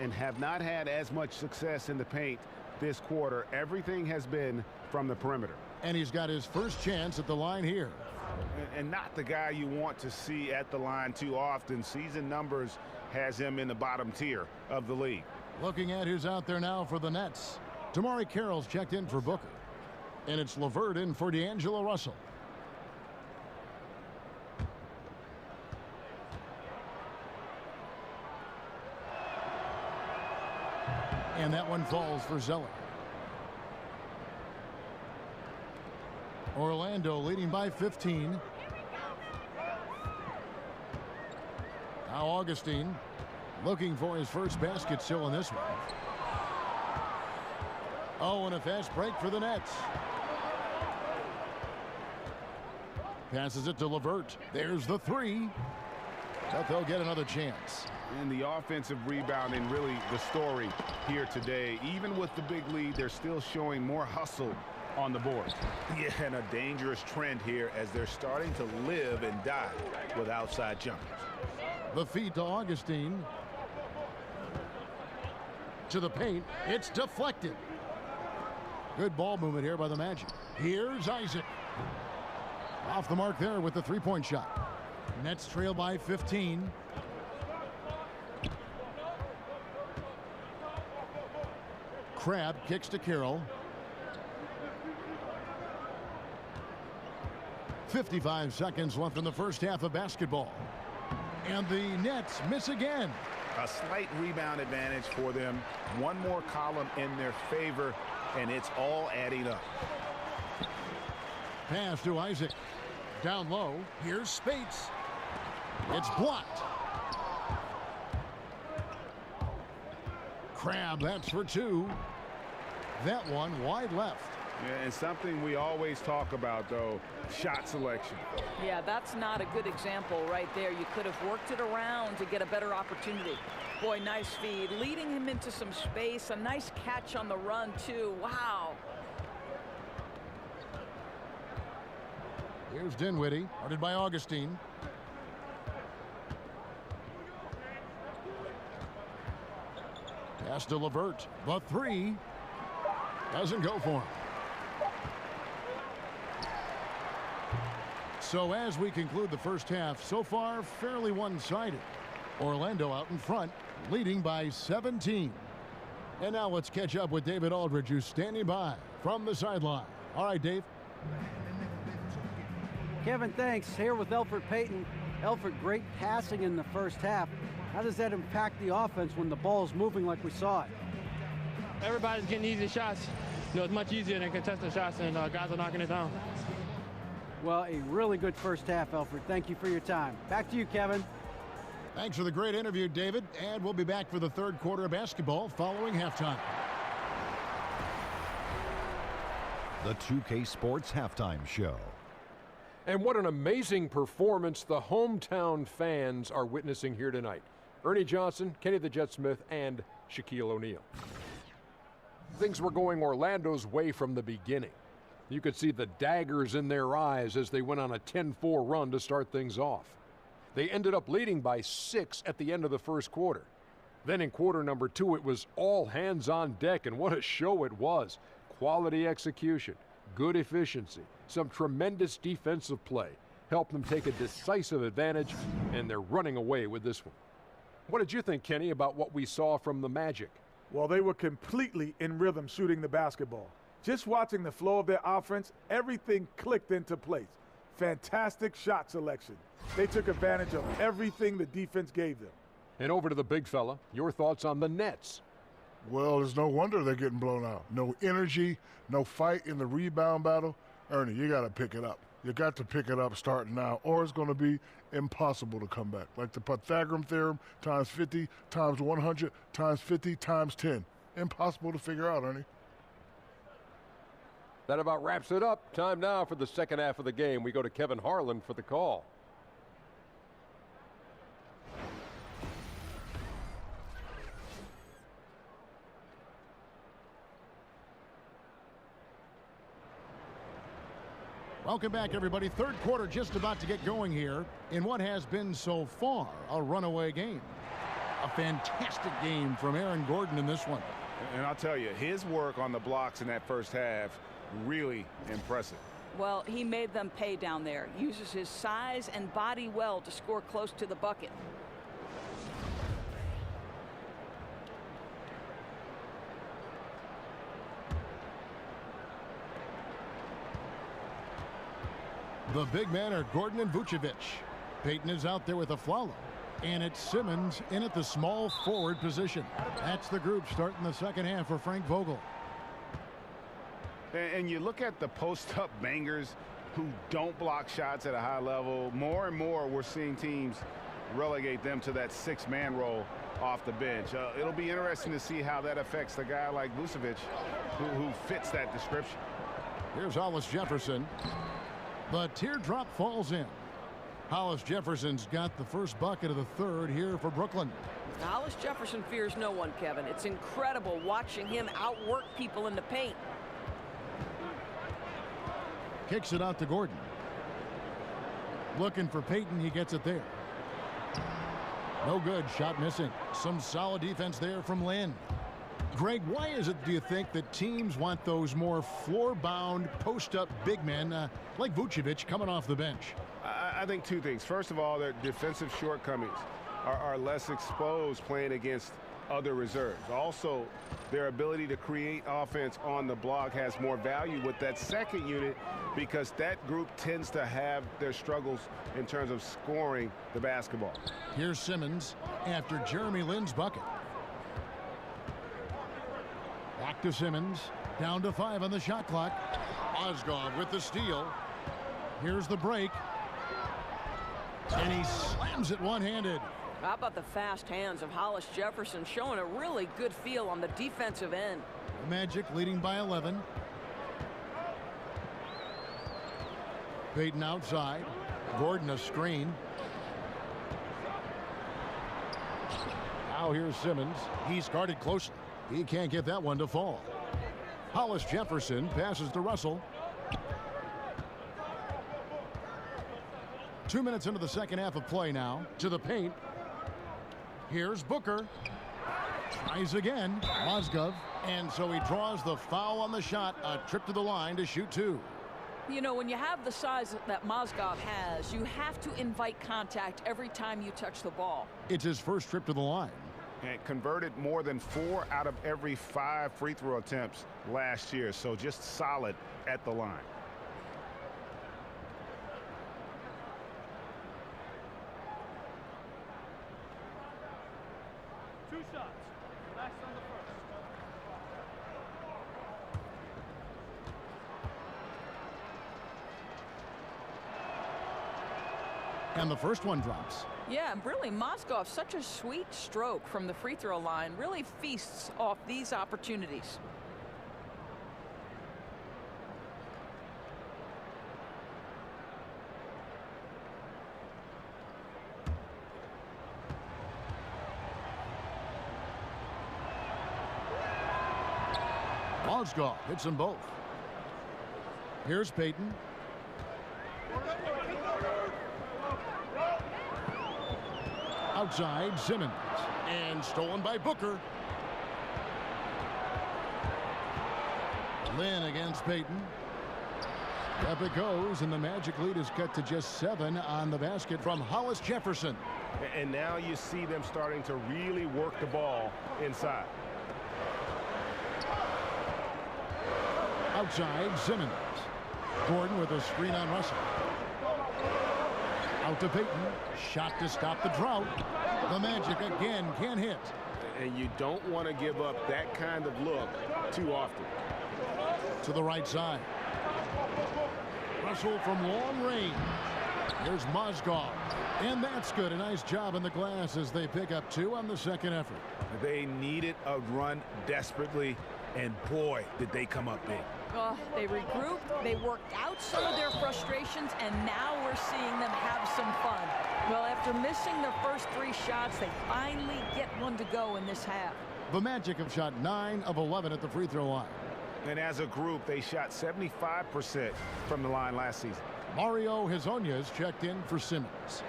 And have not had as much success in the paint this quarter. Everything has been from the perimeter. And he's got his first chance at the line here. And not the guy you want to see at the line too often. Season numbers has him in the bottom tier of the league. Looking at who's out there now for the Nets. Tamari Carroll's checked in for Booker. And it's LeVert in for D'Angelo Russell. And that one falls for Zeller. Orlando leading by 15. Now Augustine looking for his first basket still in this one. Oh, and a fast break for the Nets. Passes it to LeVert. There's the 3. But they'll get another chance. And the offensive rebounding, really the story here today. Even with the big lead, they're still showing more hustle on the board. Yeah, and a dangerous trend here as they're starting to live and die with outside jumpers. The feed to Augustine. To the paint. It's deflected. Good ball movement here by the Magic. Here's Isaac. Off the mark there with the 3-point shot. Nets trail by 15. Crabbe kicks to Carroll. 55 seconds left in the first half of basketball. And the Nets miss again. A slight rebound advantage for them. One more column in their favor, and it's all adding up. Pass to Isaac. Down low. Here's Spates. It's blocked. Crabbe, that's for 2. That one wide left. Yeah, and something we always talk about, though, shot selection. Yeah, that's not a good example right there. You could have worked it around to get a better opportunity. Boy, nice feed. Leading him into some space. A nice catch on the run, too. Wow. Here's Dinwiddie, guarded by Augustine. Pass to LeVert. The 3 doesn't go for him. So as we conclude the first half, so far fairly one-sided. Orlando out in front, leading by 17. And now let's catch up with David Aldridge, who's standing by from the sideline. All right, Dave. Kevin, thanks. Here with Elfrid Payton. Elfrid, great passing in the first half. How does that impact the offense when the ball's moving like we saw it? Everybody's getting easy shots. You know, it's much easier than contested shots, and guys are knocking it down. Well, a really good first half, Elfrid. Thank you for your time. Back to you, Kevin. Thanks for the great interview, David. And we'll be back for the third quarter of basketball following halftime. The 2K Sports Halftime Show. And what an amazing performance the hometown fans are witnessing here tonight. Ernie Johnson, Kenny the Jet Smith, and Shaquille O'Neal. Things were going Orlando's way from the beginning. You could see the daggers in their eyes as they went on a 10-4 run to start things off. They ended up leading by 6 at the end of the first quarter. Then in quarter number 2, it was all hands on deck, and what a show it was. Quality execution, good efficiency, some tremendous defensive play helped them take a decisive advantage, and they're running away with this one. What did you think, Kenny, about what we saw from the Magic? Well, they were completely in rhythm shooting the basketball. Just watching the flow of their offense, everything clicked into place. Fantastic shot selection. They took advantage of everything the defense gave them. And over to the big fella, your thoughts on the Nets? Well, it's no wonder they're getting blown out. No energy, no fight in the rebound battle. Ernie, you got to pick it up. You got to pick it up starting now, or it's going to be impossible to come back. Like the Pythagorean theorem, times 50, times 100, times 50, times 10. Impossible to figure out, Ernie. That about wraps it up. Time now for the second half of the game. We go to Kevin Harlan for the call. Welcome back, everybody. Third quarter just about to get going here in what has been so far a runaway game. A fantastic game from Aaron Gordon in this one. And I'll tell you, his work on the blocks in that first half, really impressive. Well, he made them pay down there. Uses his size and body well to score close to the bucket. The big men are Gordon and Vucevic. Payton is out there with a Flalo. And it's Simmons in at the small forward position. That's the group starting the second half for Frank Vogel. And you look at the post-up bangers who don't block shots at a high level. More and more we're seeing teams relegate them to that 6-man role off the bench. It'll be interesting to see how that affects a guy like Vucevic who fits that description. Here's Hollis Jefferson. The teardrop falls in. Hollis Jefferson's got the first bucket of the third here for Brooklyn. Hollis Jefferson fears no one, Kevin. It's incredible watching him outwork people in the paint. Kicks it out to Gordon. Looking for Payton. He gets it there. No good. Shot missing. Some solid defense there from Lynn. Greg, why is it, do you think, that teams want those more floor-bound, post-up big men like Vucevic coming off the bench? I think two things. First of all, their defensive shortcomings are less exposed playing against other reserves. Also, their ability to create offense on the block has more value with that second unit because that group tends to have their struggles in terms of scoring the basketball. Here's Simmons after Jeremy Lin's bucket. Back to Simmons. Down to 5 on the shot clock. Mozgov with the steal. Here's the break. And he slams it one-handed. How about the fast hands of Hollis Jefferson, showing a really good feel on the defensive end. Magic leading by 11. Payton outside. Gordon a screen. Now here's Simmons. He's guarded closely. He can't get that one to fall. Hollis Jefferson passes to Russell. 2 minutes into the second half of play now. To the paint. Here's Booker. Tries again. Mozgov. And so he draws the foul on the shot. A trip to the line to shoot 2. You know, when you have the size that Mozgov has, you have to invite contact every time you touch the ball. It's his first trip to the line. And converted more than 4 out of every 5 free throw attempts last year. So just solid at the line. Two shots. Last on the first. And the first one drops. Yeah, really, Mozgov, such a sweet stroke from the free throw line, really feasts off these opportunities. Mozgov hits them both. Here's Payton. Outside, Simmons. And stolen by Booker. Lynn against Payton. Up it goes, and the Magic lead is cut to just 7 on the basket from Hollis Jefferson. And now you see them starting to really work the ball inside. Outside, Simmons. Gordon with a screen on Russell. Out to Payton. Shot to stop the drought. The Magic again can't hit. And you don't want to give up that kind of look too often. To the right side. Russell from long range. Here's Mozgov. And that's good. A nice job in the glass as they pick up 2 on the second effort. They needed a run desperately, and boy, did they come up big. They regrouped, they worked out some of their frustrations, and now we're seeing them have some fun. Well, after missing their first 3 shots, they finally get one to go in this half. The Magic have shot 9 of 11 at the free throw line. And as a group, they shot 75% from the line last season. Mario Hezonja checked in for Simmons.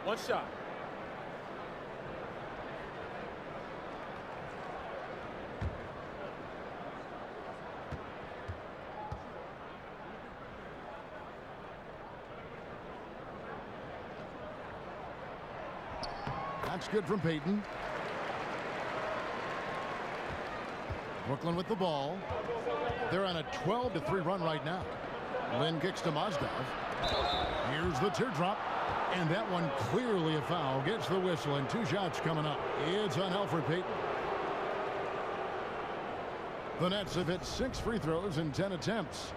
One shot. That's good from Payton. Brooklyn with the ball. They're on a 12-3 run right now. Lynn kicks to Mozgov. Here's the teardrop. And that one clearly a foul. Gets the whistle, and 2 shots coming up. It's on Elfrid Payton. The Nets have hit 6 free throws in 10 attempts.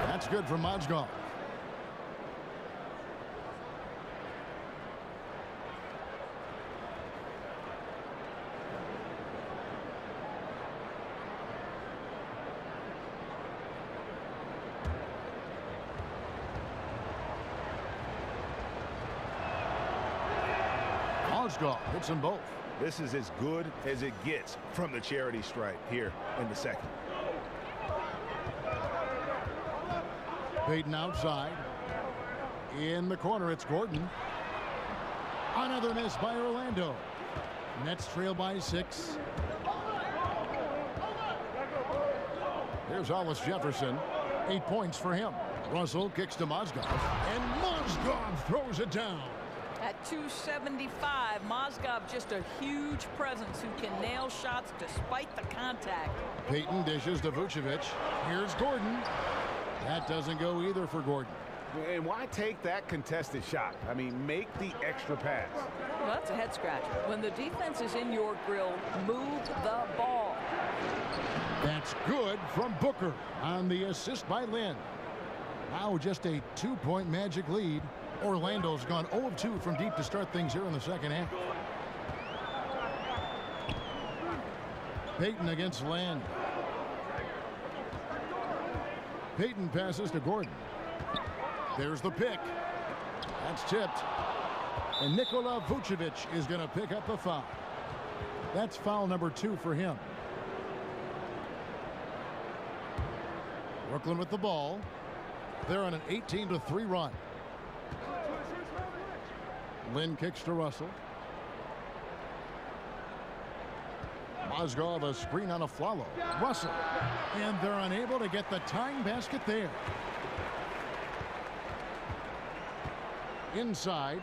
That's good from Mozgov. Mozgov hits them both. This is as good as it gets from the charity stripe here in the second. Payton outside. In the corner, it's Gordon. Another miss by Orlando. Nets trail by 6. Here's Hollis Jefferson. 8 points for him. Russell kicks to Mozgov. And Mozgov throws it down. At 275, Mozgov just a huge presence who can nail shots despite the contact. Payton dishes to Vucevic. Here's Gordon. That doesn't go either for Gordon. And why take that contested shot? I mean, make the extra pass. Well, that's a head scratcher. When the defense is in your grill, move the ball. That's good from Booker on the assist by Lynn. Now just a 2-point Magic lead. Orlando's gone 0 of 2 from deep to start things here in the second half. Payton against Land. Payton passes to Gordon. There's the pick. That's tipped. And Nikola Vucevic is going to pick up the foul. That's foul number 2 for him. Brooklyn with the ball. They're on an 18-3 run. Lynn kicks to Russell. Mozgov a screen on a follow. Russell. And they're unable to get the tying basket there. Inside.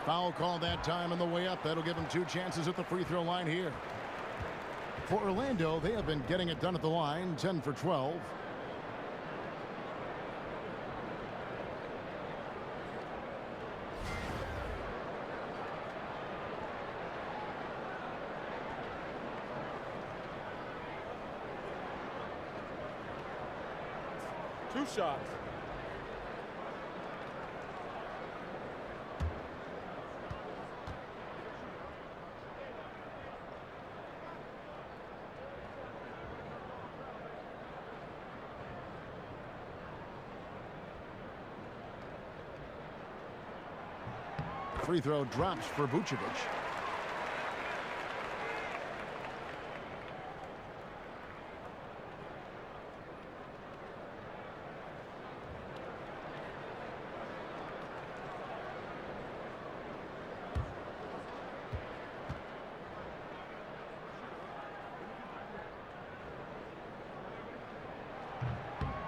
Foul call that time on the way up. That'll give them 2 chances at the free throw line here. For Orlando, they have been getting it done at the line. 10 for 12. 2 shots. Free throw drops for Vucevic.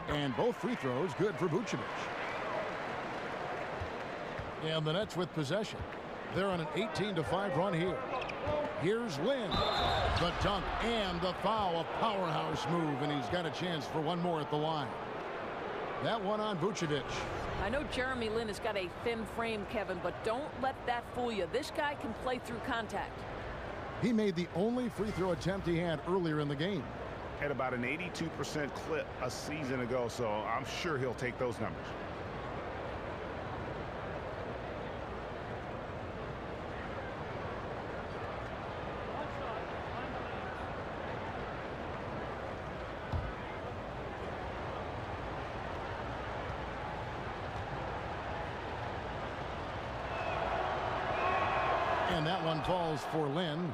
And both free throws good for Vucevic. And the Nets with possession. They're on an 18-5 run here. Here's Lin. The dunk and the foul. A powerhouse move, and he's got a chance for one more at the line. That one on Vucevic. I know Jeremy Lin has got a thin frame, Kevin, but don't let that fool you. This guy can play through contact. He made the only free throw attempt he had earlier in the game. Had about an 82% clip a season ago, so I'm sure he'll take those numbers. And that one falls for Lin.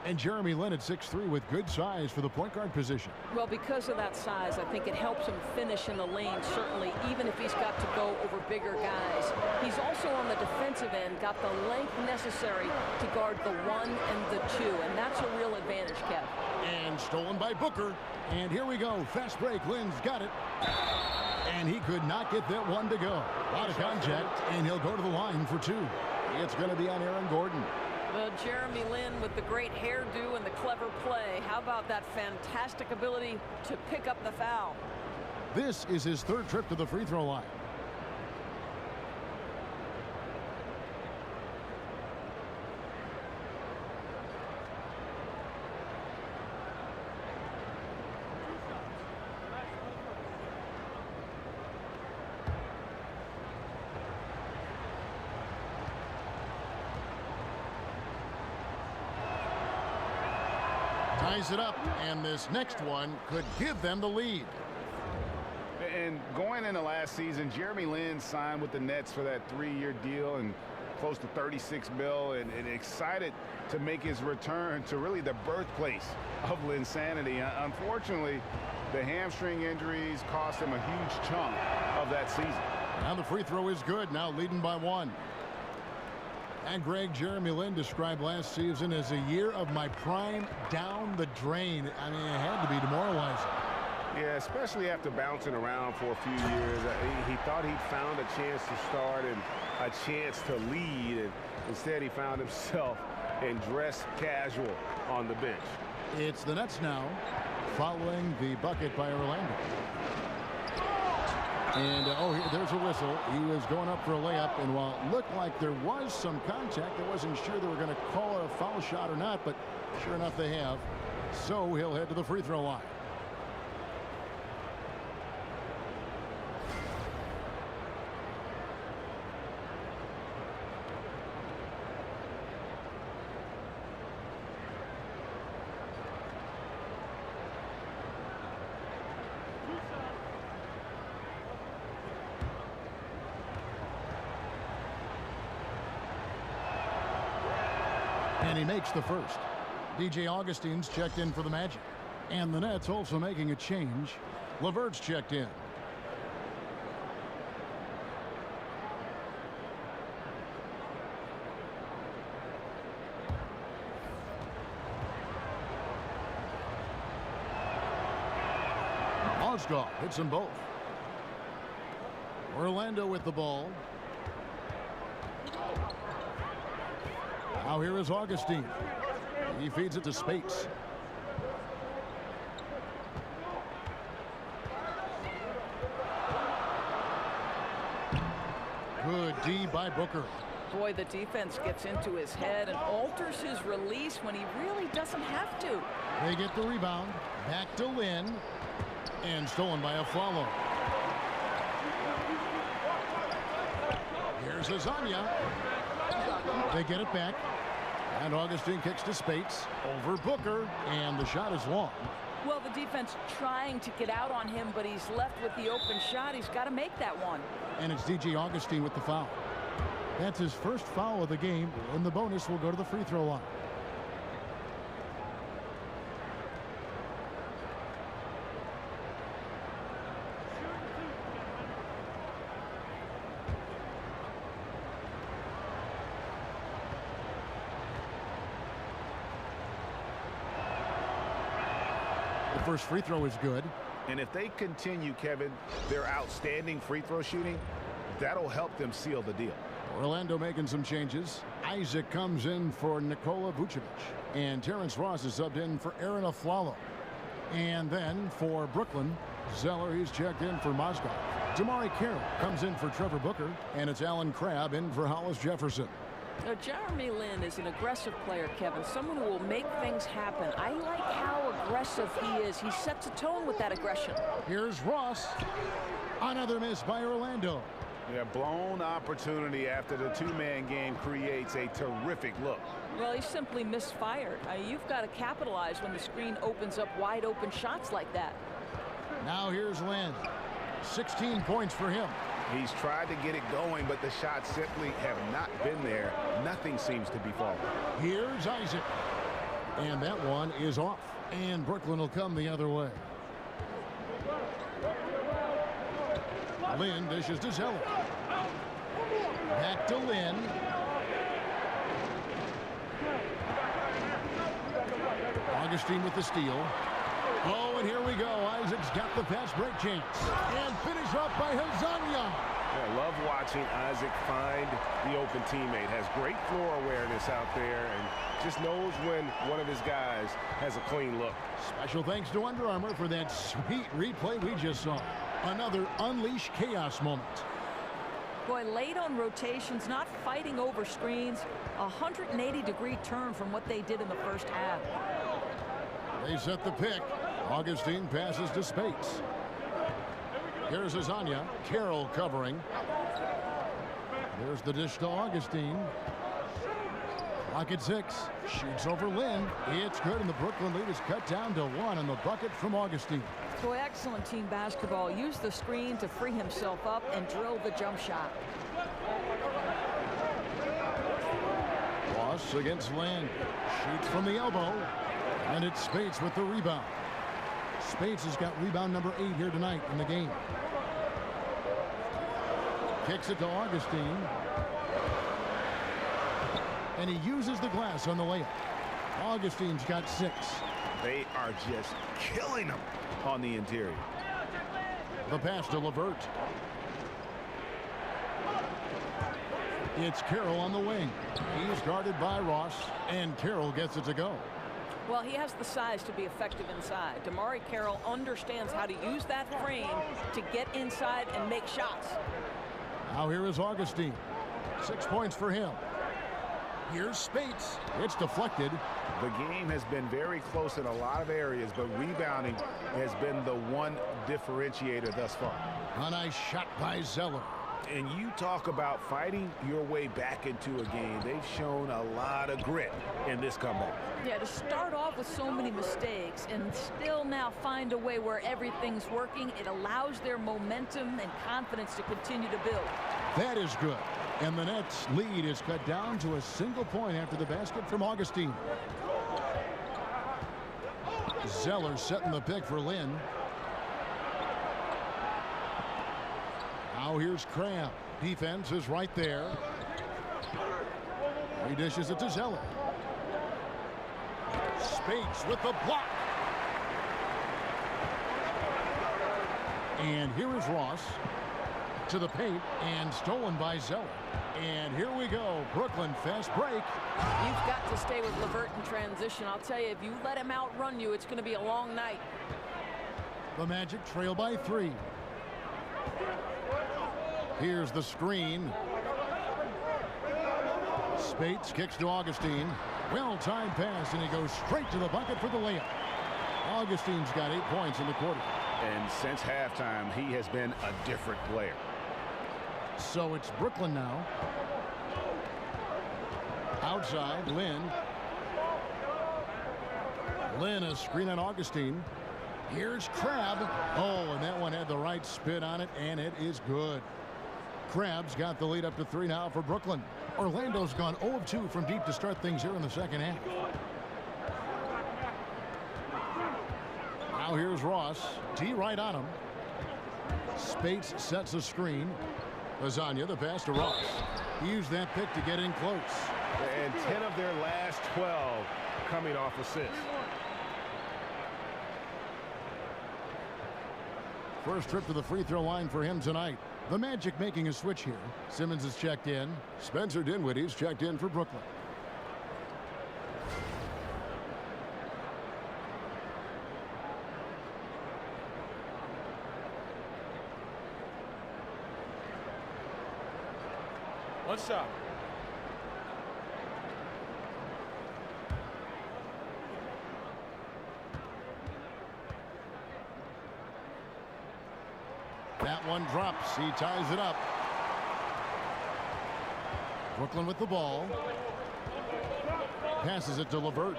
And Jeremy Lin at 6'3" with good size for the point guard position. Well, because of that size, I think it helps him finish in the lane, certainly, even if he's got to go over bigger guys. He's also on the defensive end, got the length necessary to guard the 1 and the 2, and that's a real advantage, Kev. And stolen by Booker. And here we go. Fast break. Lin's got it. And he could not get that one to go. Out of contact, and he'll go to the line for 2. It's going to be on Aaron Gordon. Well, Jeremy Lin with the great hairdo and the clever play. How about that fantastic ability to pick up the foul? This is his 3rd trip to the free throw line. Ties it up, and this next one could give them the lead. And going into last season, Jeremy Lin signed with the Nets for that 3-year deal and close to $36 million, and excited to make his return to really the birthplace of Linsanity. Unfortunately, the hamstring injuries cost him a huge chunk of that season. Now the free throw is good, now leading by 1. And Greg, Jeremy Lin described last season as a year of my prime down the drain. I mean, it had to be demoralizing. Yeah, especially after bouncing around for a few years. He thought he'd found a chance to start and a chance to lead, and instead he found himself in dress casual on the bench. It's the Nets now, following the bucket by Orlando. And, there's a whistle. He was going up for a layup, and while it looked like there was some contact, I wasn't sure they were going to call a foul shot or not, but sure enough they have. So he'll head to the free throw line. And he makes the first. DJ Augustine's checked in for the Magic. And the Nets also making a change. LeVert's checked in. Osgood hits them both. Orlando with the ball. Now here is Augustine. He feeds it to Spates. Good D by Booker. Boy, the defense gets into his head and alters his release when he really doesn't have to. They get the rebound. Back to Lynn. And stolen by Aflalo. Here's Azania. They get it back. And Augustine kicks to Spates. Over Booker. And the shot is long. Well, the defense trying to get out on him, but he's left with the open shot. He's got to make that one. And it's DJ Augustine with the foul. That's his first foul of the game, and the bonus will go to the free throw line. The first free throw is good. And if they continue, Kevin, their outstanding free throw shooting, that'll help them seal the deal. Orlando making some changes. Isaac comes in for Nikola Vucevic. And Terrence Ross is subbed in for Aaron Aflalo. And then for Brooklyn, Zeller, he's checked in for Mozgov. Damari Carroll comes in for Trevor Booker. And it's Alan Crabb in for Hollis Jefferson. Now, Jeremy Lin is an aggressive player, Kevin, someone who will make things happen. I like how aggressive he is. He sets a tone with that aggression. Here's Ross. Another miss by Orlando. Yeah, blown opportunity after the two-man game creates a terrific look. Well, he simply misfired. You've got to capitalize when the screen opens up wide open shots like that. Now here's Lin. 16 points for him. He's tried to get it going, but the shots simply have not been there. Nothing seems to be falling. Here's Isaac. And that one is off. And Brooklyn will come the other way. Lynn dishes to Zeller. Back to Lynn. Augustine with the steal. Oh, and here we go. Isaac's got the fast break chance. And finish up by Hazania. I love watching Isaac find the open teammate. Has great floor awareness out there and just knows when one of his guys has a clean look. Special thanks to Under Armour for that sweet replay we just saw. Another Unleash Chaos moment. Boy, late on rotations, not fighting over screens. 180-degree turn from what they did in the first half. They set the pick. Augustine passes to Spates. Here's Azania. Carroll covering. There's the dish to Augustine. Clock at 6. Shoots over Lynn. It's good, and the Brooklyn lead is cut down to 1 on the bucket from Augustine. Boy, excellent team basketball. Use the screen to free himself up and drill the jump shot. Ross against Lynn. Shoots from the elbow. And it's Spates with the rebound. Spates has got rebound number 8 here tonight in the game. Kicks it to Augustine. And he uses the glass on the layup. Augustine's got 6. They are just killing them on the interior. The pass to LeVert. It's Carroll on the wing. He's guarded by Ross, and Carroll gets it to go. Well, he has the size to be effective inside. Damari Carroll understands how to use that frame to get inside and make shots. Now here is Augustine. 6 points for him. Here's Spates. It's deflected. The game has been very close in a lot of areas, but rebounding has been the one differentiator thus far. A nice shot by Zeller. And you talk about fighting your way back into a game. They've shown a lot of grit in this comeback. Yeah, to start off with so many mistakes and still now find a way where everything's working, it allows their momentum and confidence to continue to build. That is good. And the Nets' lead is cut down to a single point after the basket from Augustine. Zeller setting the pick for Lynn. Now here's Crabb. Defense is right there. He dishes it to Zeller. Spates with the block. And here is Ross to the paint and stolen by Zeller. And here we go. Brooklyn fast break. You've got to stay with LeVert in transition. I'll tell you, if you let him outrun you, it's going to be a long night. The Magic trail by 3. Here's the screen. Spates kicks to Augustine. Well-timed pass, and he goes straight to the bucket for the layup. Augustine's got 8 points in the quarter. And since halftime, he has been a different player. So it's Brooklyn now. Outside, Lynn. Lynn, a screen on Augustine. Here's Crabbe. Oh, and that one had the right spin on it, and it is good. Crabbe's got the lead up to 3 now for Brooklyn. Orlando's gone 0 of 2 from deep to start things here in the second half. Now here's Ross. D right on him. Spates sets a screen. Lasagna, the pass to Ross. He used that pick to get in close. And 10 of their last 12 coming off assists. First trip to the free throw line for him tonight. The Magic making a switch here. Simmons is checked in. Spencer Dinwiddie's checked in for Brooklyn. One shot. That one drops. He ties it up. Brooklyn with the ball. Passes it to LeVert.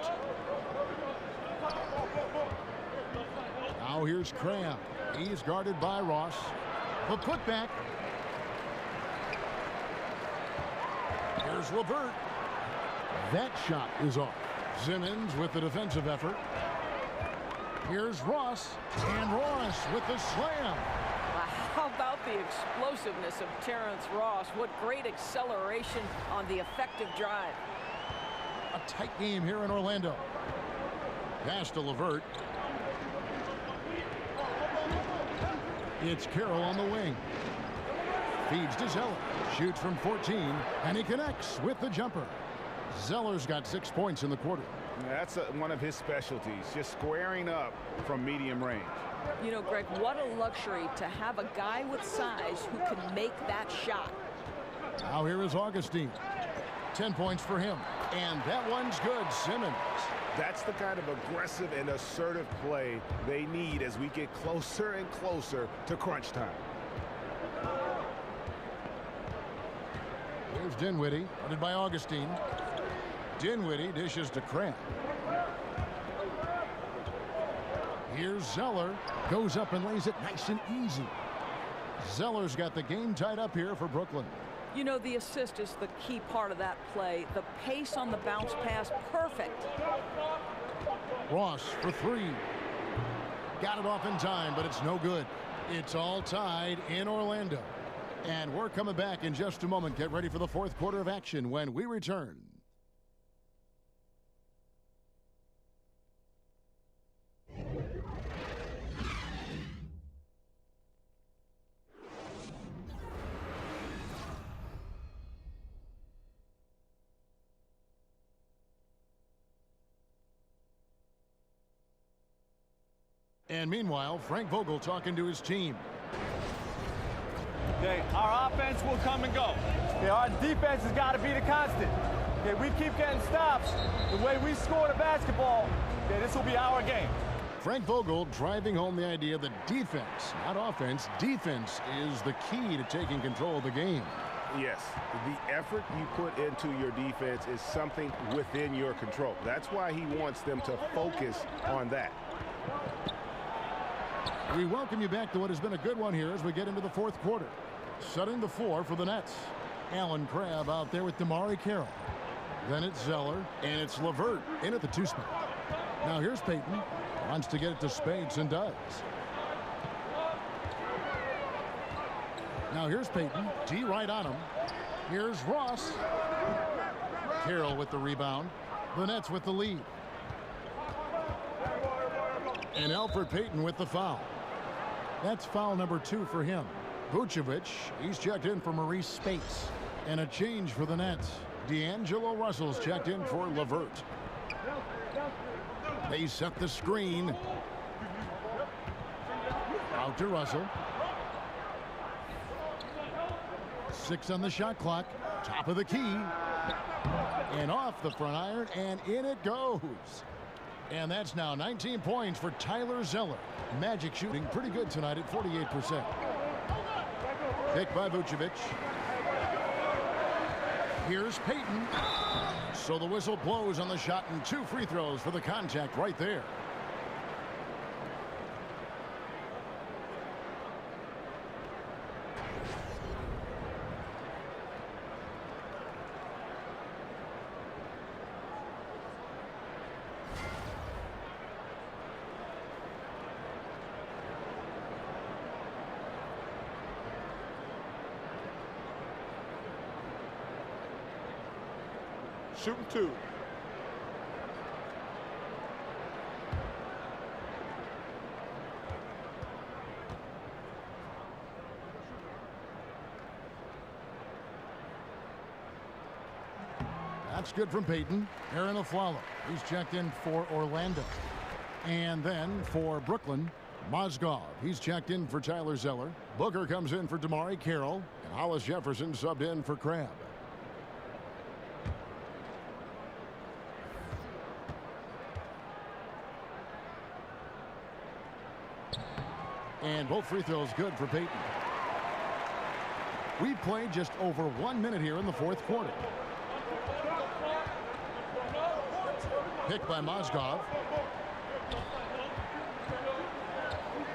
Now here's Crabbe. He's guarded by Ross. The putback. Here's LeVert. That shot is off. Simmons with the defensive effort. Here's Ross. And Ross with the slam. How about the explosiveness of Terrence Ross? What great acceleration on the effective drive. A tight game here in Orlando. Pass to LeVert. It's Carroll on the wing. Feeds to Zeller. Shoots from 14, and he connects with the jumper. Zeller's got 6 points in the quarter. That's one of his specialties, just squaring up from medium range. You know, Greg, what a luxury to have a guy with size who can make that shot. Now here is Augustine. 10 points for him. And that one's good. Simmons. That's the kind of aggressive and assertive play they need as we get closer and closer to crunch time. Here's Dinwiddie, guarded by Augustine. Dinwiddie dishes to Crabbe. Here's Zeller. Goes up and lays it nice and easy. Zeller's got the game tied up here for Brooklyn. You know, the assist is the key part of that play. The pace on the bounce pass, perfect. Ross for 3. Got it off in time, but it's no good. It's all tied in Orlando. And we're coming back in just a moment. Get ready for the fourth quarter of action when we return. And meanwhile, Frank Vogel talking to his team. Okay, our offense will come and go. Okay, our defense has got to be the constant. Okay, we keep getting stops. The way we score the basketball, okay, this will be our game. Frank Vogel driving home the idea that defense, not offense, defense is the key to taking control of the game. Yes, the effort you put into your defense is something within your control. That's why he wants them to focus on that. We welcome you back to what has been a good one here as we get into the fourth quarter. Setting the floor for the Nets. Alan Crabbe out there with Damari Carroll. Then it's Zeller, and it's LeVert in at the 2 spot. Now here's Payton. Wants to get it to Spades and does. Now here's Payton. D right on him. Here's Ross. Carroll with the rebound. The Nets with the lead. And Elfrid Payton with the foul. That's foul number 2 for him. Vucevic, he's checked in for Maurice Spates. And a change for the Nets. D'Angelo Russell's checked in for LeVert. They set the screen. Out to Russell. 6 on the shot clock. Top of the key. And off the front iron, and in it goes. And that's now 19 points for Tyler Zeller. Magic shooting pretty good tonight at 48%. Pick by Vucevic. Here's Payton. So the whistle blows on the shot, and 2 free throws for the contact right there. Shooting 2. That's good from Payton. Aaron Aflalo. He's checked in for Orlando. And then for Brooklyn, Mozgov. He's checked in for Tyler Zeller. Booker comes in for Damari Carroll. And Hollis Jefferson subbed in for Crabbe. And both free throws good for Payton. We've played just over 1 minute here in the fourth quarter. Picked by Mozgov.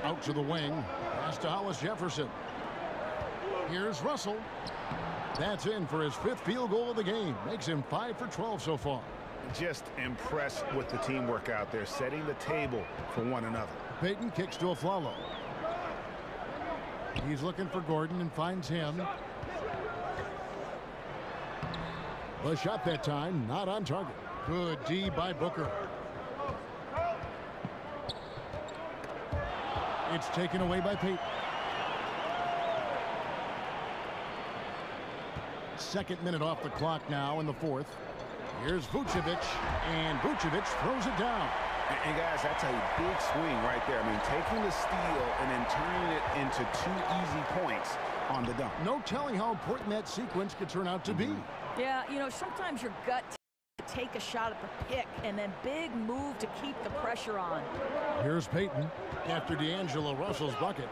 Out to the wing. Pass to Hollis Jefferson. Here's Russell. That's in for his 5th field goal of the game. Makes him 5 for 12 so far. Just impressed with the teamwork out there, setting the table for one another. Payton kicks to Aflalo. He's looking for Gordon and finds him. The shot that time, not on target. Good D by Booker. It's taken away by Payton. Second minute off the clock now in the fourth. Here's Vucevic, and Vucevic throws it down. And guys, that's a big swing right there. I mean, taking the steal and then turning it into 2 easy points on the dunk. No telling how important that sequence could turn out to be. Yeah, you know, sometimes your gut to take a shot at the pick, and then big move to keep the pressure on. Here's Payton after D'Angelo Russell's bucket.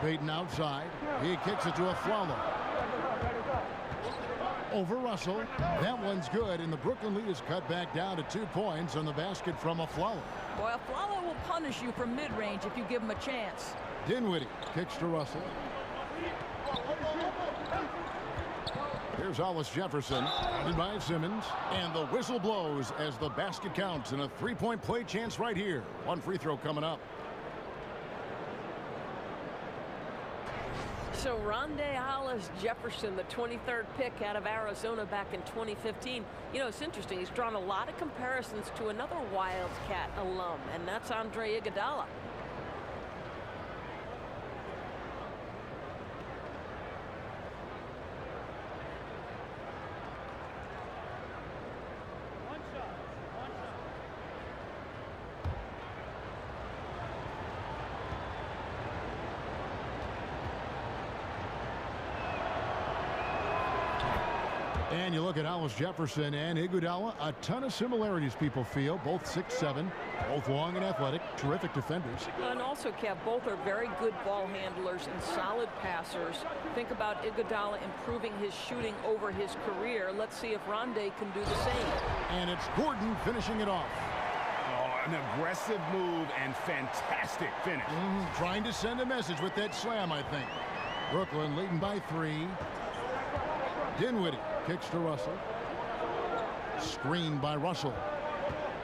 Payton outside. He kicks it to Aflalo. Over Russell. That one's good, and the Brooklyn lead is cut back down to 2 points on the basket from Aflalo. Boy, Aflalo will punish you from mid-range if you give him a chance. Dinwiddie kicks to Russell. Here's Hollis Jefferson, guarded by Simmons, and the whistle blows as the basket counts, and a 3-point play chance right here. 1 free throw coming up. So Rondé Hollis Jefferson, the 23rd pick out of Arizona back in 2015. You know, it's interesting. He's drawn a lot of comparisons to another Wildcat alum, and that's Andre Iguodala. And you look at Hollis Jefferson and Iguodala, a ton of similarities people feel. Both 6'7", both long and athletic, terrific defenders. And also, Kev, both are very good ball handlers and solid passers. Think about Iguodala improving his shooting over his career. Let's see if Rondé can do the same. And it's Gordon finishing it off. Oh, an aggressive move and fantastic finish. Trying to send a message with that slam, I think. Brooklyn leading by 3. Dinwiddie kicks to Russell. Screened by Russell.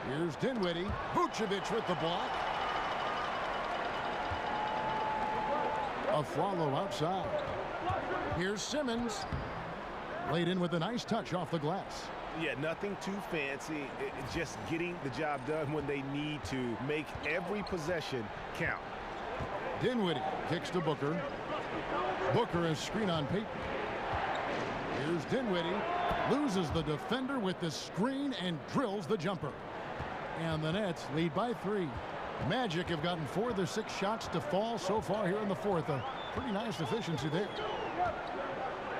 Here's Dinwiddie. Vucevic with the block. Aflalo outside. Here's Simmons. Laid in with a nice touch off the glass. Yeah, nothing too fancy. It's just getting the job done when they need to. Make every possession count. Dinwiddie kicks to Booker. Booker is screen on Payton. Here's Dinwiddie. Loses the defender with the screen and drills the jumper. And the Nets lead by 3. Magic have gotten 4 of their 6 shots to fall so far here in the fourth. A pretty nice efficiency there.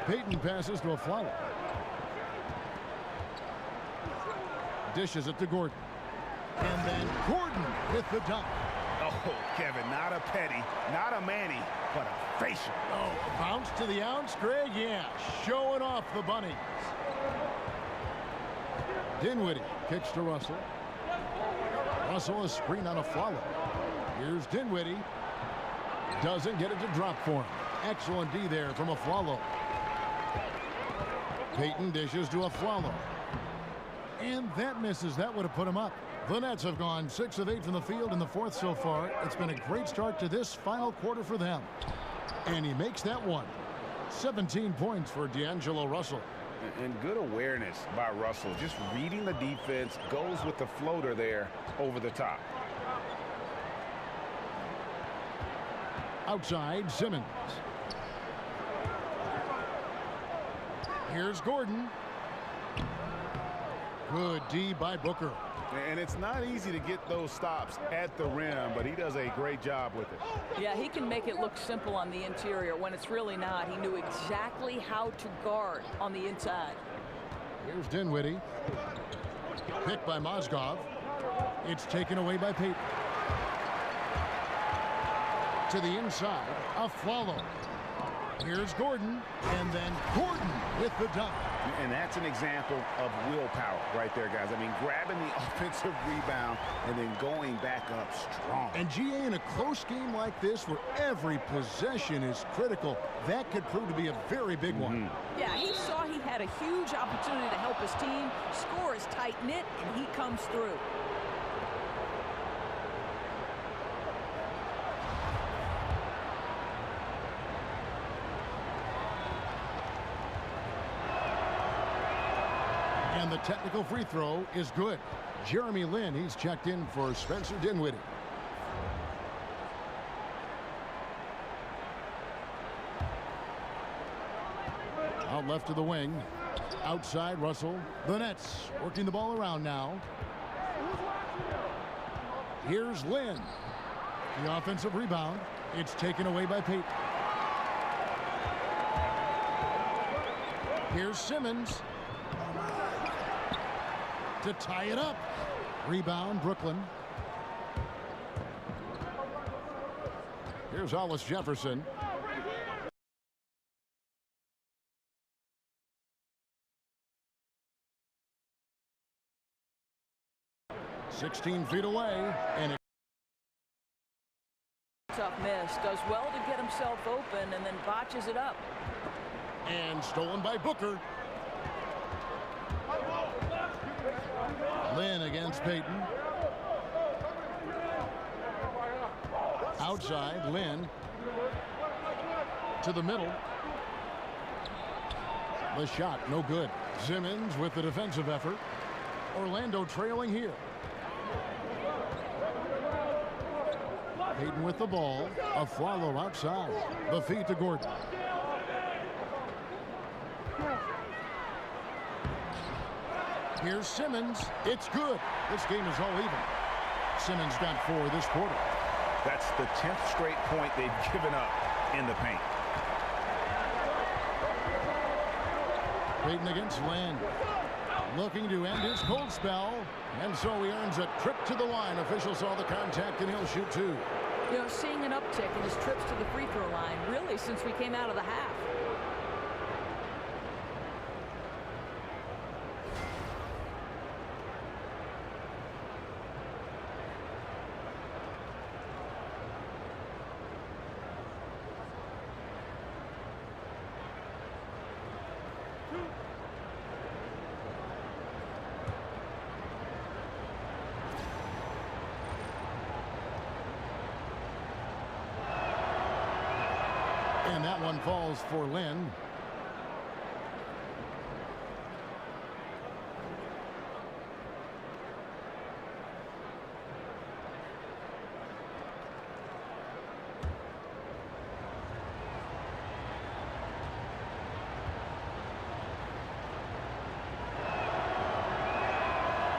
Payton passes to Aflalo. Dishes it to Gordon. And then Gordon with the dunk. Oh, Kevin, not a petty, not a Manny, but a facial. Oh, bounce to the ounce, Greg. Yeah, showing off the bunnies. Dinwiddie kicks to Russell. Russell a screen on Aflalo. Here's Dinwiddie. Doesn't get it to drop for him. Excellent D there from Aflalo. Payton dishes to Aflalo. And that misses. That would have put him up. The Nets have gone 6 of 8 from the field in the fourth so far. It's been a great start to this final quarter for them. And he makes that one. 17 points for D'Angelo Russell. And good awareness by Russell. Just reading the defense, goes with the floater there over the top. Outside, Simmons. Here's Gordon. Good D by Booker. And it's not easy to get those stops at the rim, but he does a great job with it. Yeah, he can make it look simple on the interior when it's really not. He knew exactly how to guard on the inside. Here's Dinwiddie. Picked by Mozgov. It's taken away by Payton. To the inside, Aflalo. Here's Gordon, and then Gordon with the dunk. And that's an example of willpower right there, guys. I mean, grabbing the offensive rebound and then going back up strong. And GA, in a close game like this where every possession is critical, that could prove to be a very big one. Yeah, he saw he had a huge opportunity to help his team. Score is tight-knit, and he comes through. And the technical free throw is good. Jeremy Lin, he's checked in for Spencer Dinwiddie. Out left to the wing. Outside, Russell. The Nets working the ball around now. Here's Lin. The offensive rebound. It's taken away by Payton. Here's Simmons. To tie it up. Rebound, Brooklyn. Here's Hollis Jefferson. "16 feet away, and tough miss. Does well to get himself open and then botches it up. And stolen by Booker. Lin against Payton. Outside, Lin. To the middle. The shot, no good. Simmons with the defensive effort. Orlando trailing here. Payton with the ball. Aflalo outside. The feed to Gordon. Here's Simmons. It's good. This game is all even. Simmons got 4 this quarter. That's the 10th straight point they've given up in the paint. Payton against Lin. Looking to end his cold spell. And so he earns a trip to the line. Official saw the contact, and he'll shoot 2. You know, seeing an uptick in his trips to the free throw line, really, since we came out of the half. And that one falls for Lin.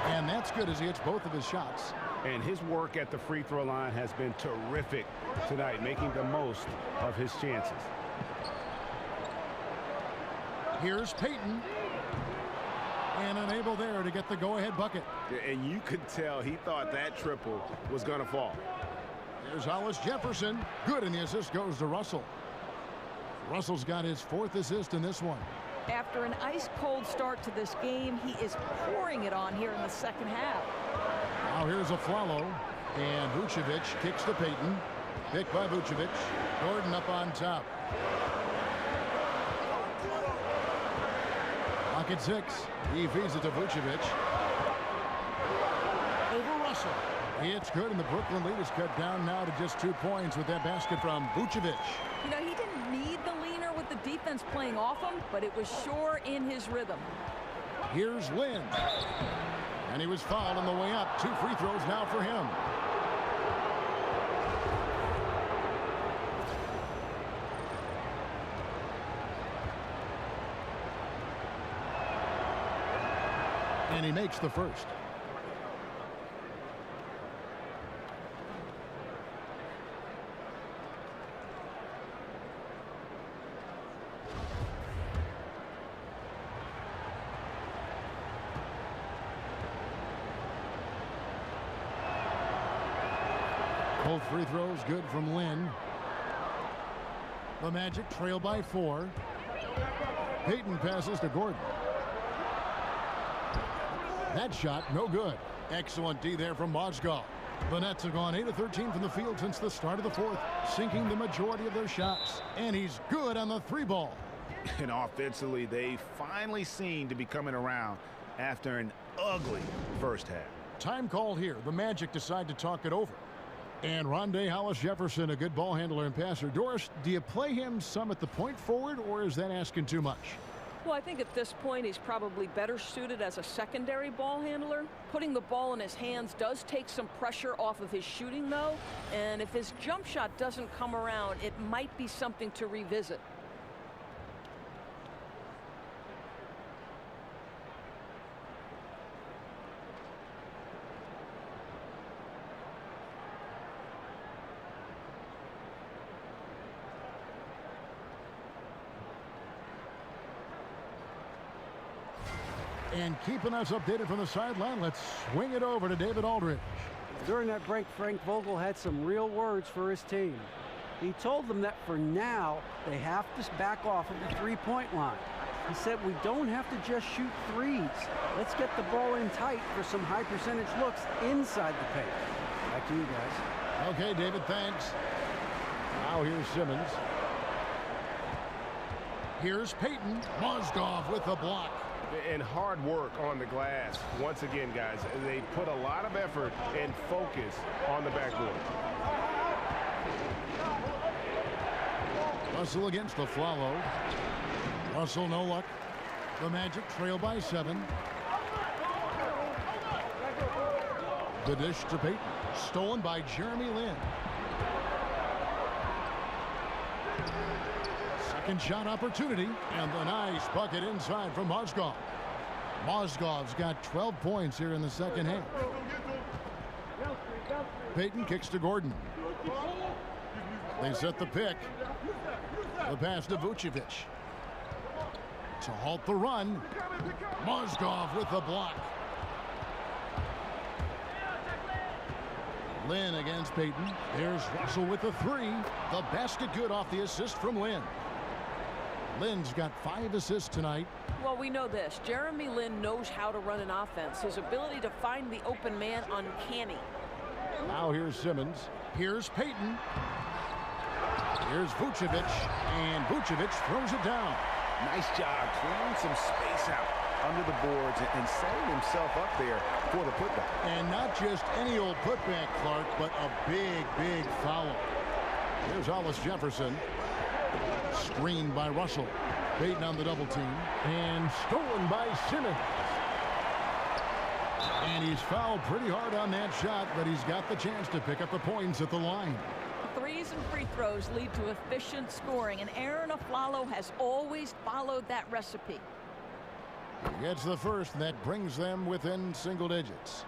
And that's good as he hits both of his shots. And his work at the free throw line has been terrific tonight, making the most of his chances. Here's Payton. And unable there to get the go-ahead bucket. And you could tell he thought that triple was going to fall. There's Hollis Jefferson. Good, and the assist goes to Russell. Russell's got his 4th assist in this one. After an ice-cold start to this game, he is pouring it on here in the second half. Now here's a Flalo. And Vucevic kicks to Payton. Picked by Vucevic. Gordon up on top. Pocket 6. He feeds it to Vucevic. Over Russell. It's good, and the Brooklyn lead is cut down now to just 2 points with that basket from Vucevic. You know, he didn't need the leaner with the defense playing off him, but it was sure in his rhythm. Here's Lynn. And he was fouled on the way up. 2 free throws now for him. And he makes the first. Both free throws good from Lynn. The Magic trail by 4. Payton passes to Gordon. That shot, no good. Excellent D there from Mozgov. The Nets have gone 8 of 13 from the field since the start of the 4th, sinking the majority of their shots. And he's good on the 3-ball. And offensively, they finally seem to be coming around after an ugly first half. Time called here. The Magic decide to talk it over. And Rondé Hollis Jefferson, a good ball handler and passer. Doris, do you play him some at the point forward, or is that asking too much? Well, I think at this point he's probably better suited as a secondary ball handler. Putting the ball in his hands does take some pressure off of his shooting, though. And if his jump shot doesn't come around, it might be something to revisit. And keeping us updated from the sideline, let's swing it over to David Aldridge. During that break, Frank Vogel had some real words for his team. He told them that for now, they have to back off of the three-point line. He said, we don't have to just shoot threes. Let's get the ball in tight for some high percentage looks inside the paint. Back to you guys. Okay, David, thanks. Now here's Simmons. Here's Payton. Mozgov with the block. And hard work on the glass. Once again, guys, they put a lot of effort and focus on the backboard. Russell against the Flalo. Russell, no luck. The Magic trail by 7. The dish to Payton. Stolen by Jeremy Lin. Second shot opportunity, and the nice bucket inside from Mozgov. Mozgov's got 12 points here in the second half. Payton kicks to Gordon. They set the pick. The pass to Vucevic. To halt the run. Mozgov with the block. Lin against Payton. There's Russell with the 3. The basket good off the assist from Lin. Lin's got 5 assists tonight. Well, we know this. Jeremy Lin knows how to run an offense. His ability to find the open man uncanny. Now here's Simmons. Here's Payton. Here's Vucevic. And Vucevic throws it down. Nice job clearing some space out under the boards and setting himself up there for the putback. And not just any old putback, Clark, but a big, big foul. Here's Hollis Jefferson. Screened by Russell. Payton on the double team. And stolen by Simmons. And he's fouled pretty hard on that shot, but he's got the chance to pick up the points at the line. Threes and free throws lead to efficient scoring, and Aaron Aflalo has always followed that recipe. He gets the first, and that brings them within single digits.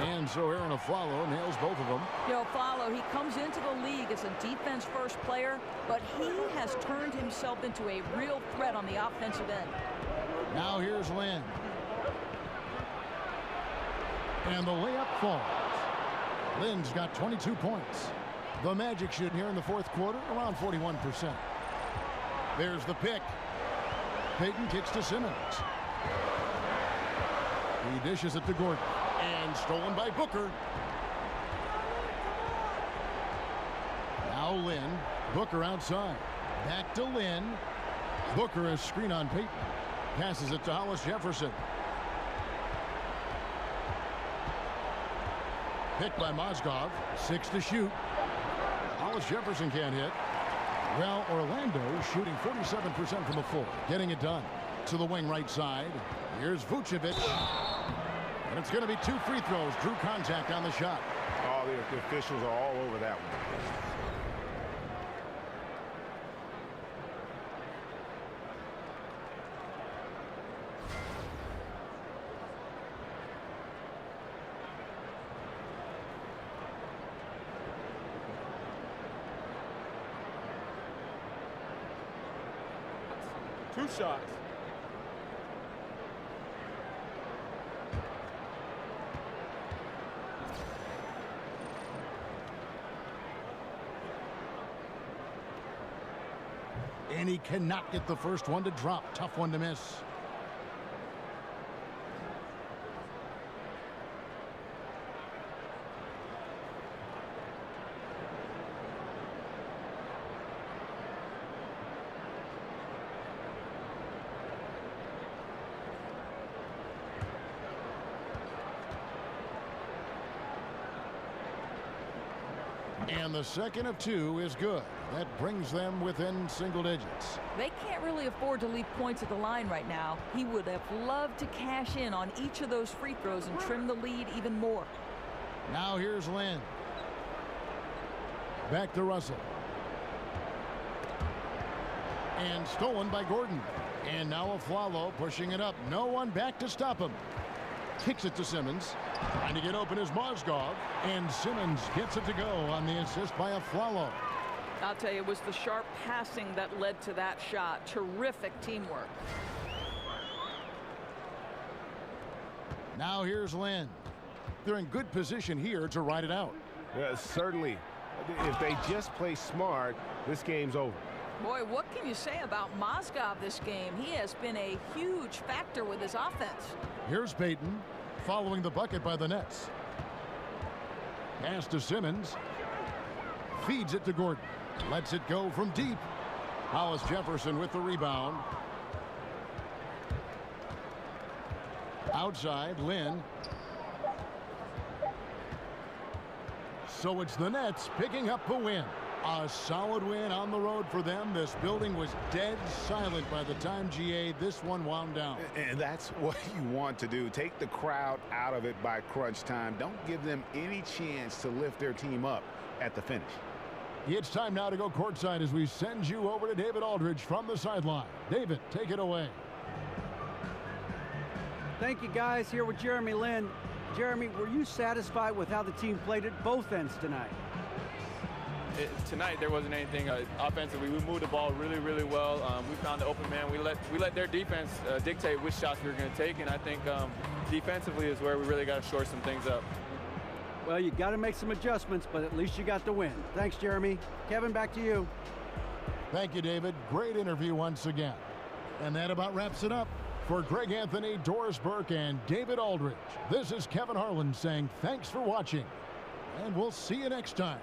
And so Aaron Aflalo nails both of them. You know, Aflalo, he comes into the league as a defense-first player, but he has turned himself into a real threat on the offensive end. Now here's Lynn. And the layup falls. Lynn's got 22 points. The Magic shoot here in the fourth quarter, around 41%. There's the pick. Payton kicks to Simmons. He dishes it to Gordon. And stolen by Booker. Now Lynn. Booker outside. Back to Lynn. Booker a screen on Payton. Passes it to Hollis Jefferson. Picked by Mozgov. 6 to shoot. Hollis Jefferson can't hit. Well, Orlando shooting 47% from the floor. Getting it done. To the wing right side. Here's Vucevic. And it's going to be 2 free throws. Drew contact on the shot. Oh, the officials are all over that one. Two shots. And he cannot get the first one to drop. Tough one to miss. And the second of 2 is good. That brings them within single digits. They can't really afford to leave points at the line right now. He would have loved to cash in on each of those free throws and trim the lead even more. Now here's Lynn. Back to Russell. And stolen by Gordon. And now Aflalo pushing it up. No one back to stop him. Kicks it to Simmons. Trying to get open is Mozgov. And Simmons gets it to go on the assist by Aflalo. I'll tell you, it was the sharp passing that led to that shot. Terrific teamwork. Now here's Lynn. They're in good position here to ride it out. Yeah, certainly. If they just play smart, this game's over. Boy, what can you say about Mozgov this game? He has been a huge factor with his offense. Here's Payton following the bucket by the Nets. Pass to Simmons. Feeds it to Gordon. Lets it go from deep. Hollis Jefferson with the rebound. Outside, Lynn. So it's the Nets picking up the win. A solid win on the road for them. This building was dead silent by the time, GA, this one wound down. And that's what you want to do. Take the crowd out of it by crunch time. Don't give them any chance to lift their team up at the finish. It's time now to go courtside as we send you over to David Aldridge from the sideline. David, take it away. Thank you, guys. Here with Jeremy Lin. Jeremy, were you satisfied with how the team played at both ends tonight? Tonight there wasn't anything offensively. We moved the ball really, really well. We found the open man. We let their defense dictate which shots we were going to take, and I think defensively is where we really got to shore some things up. Well, you got to make some adjustments, but at least you got the win. Thanks, Jeremy. Kevin, back to you. Thank you, David. Great interview once again. And that about wraps it up. For Greg Anthony, Doris Burke, and David Aldridge, this is Kevin Harlan saying thanks for watching, and we'll see you next time.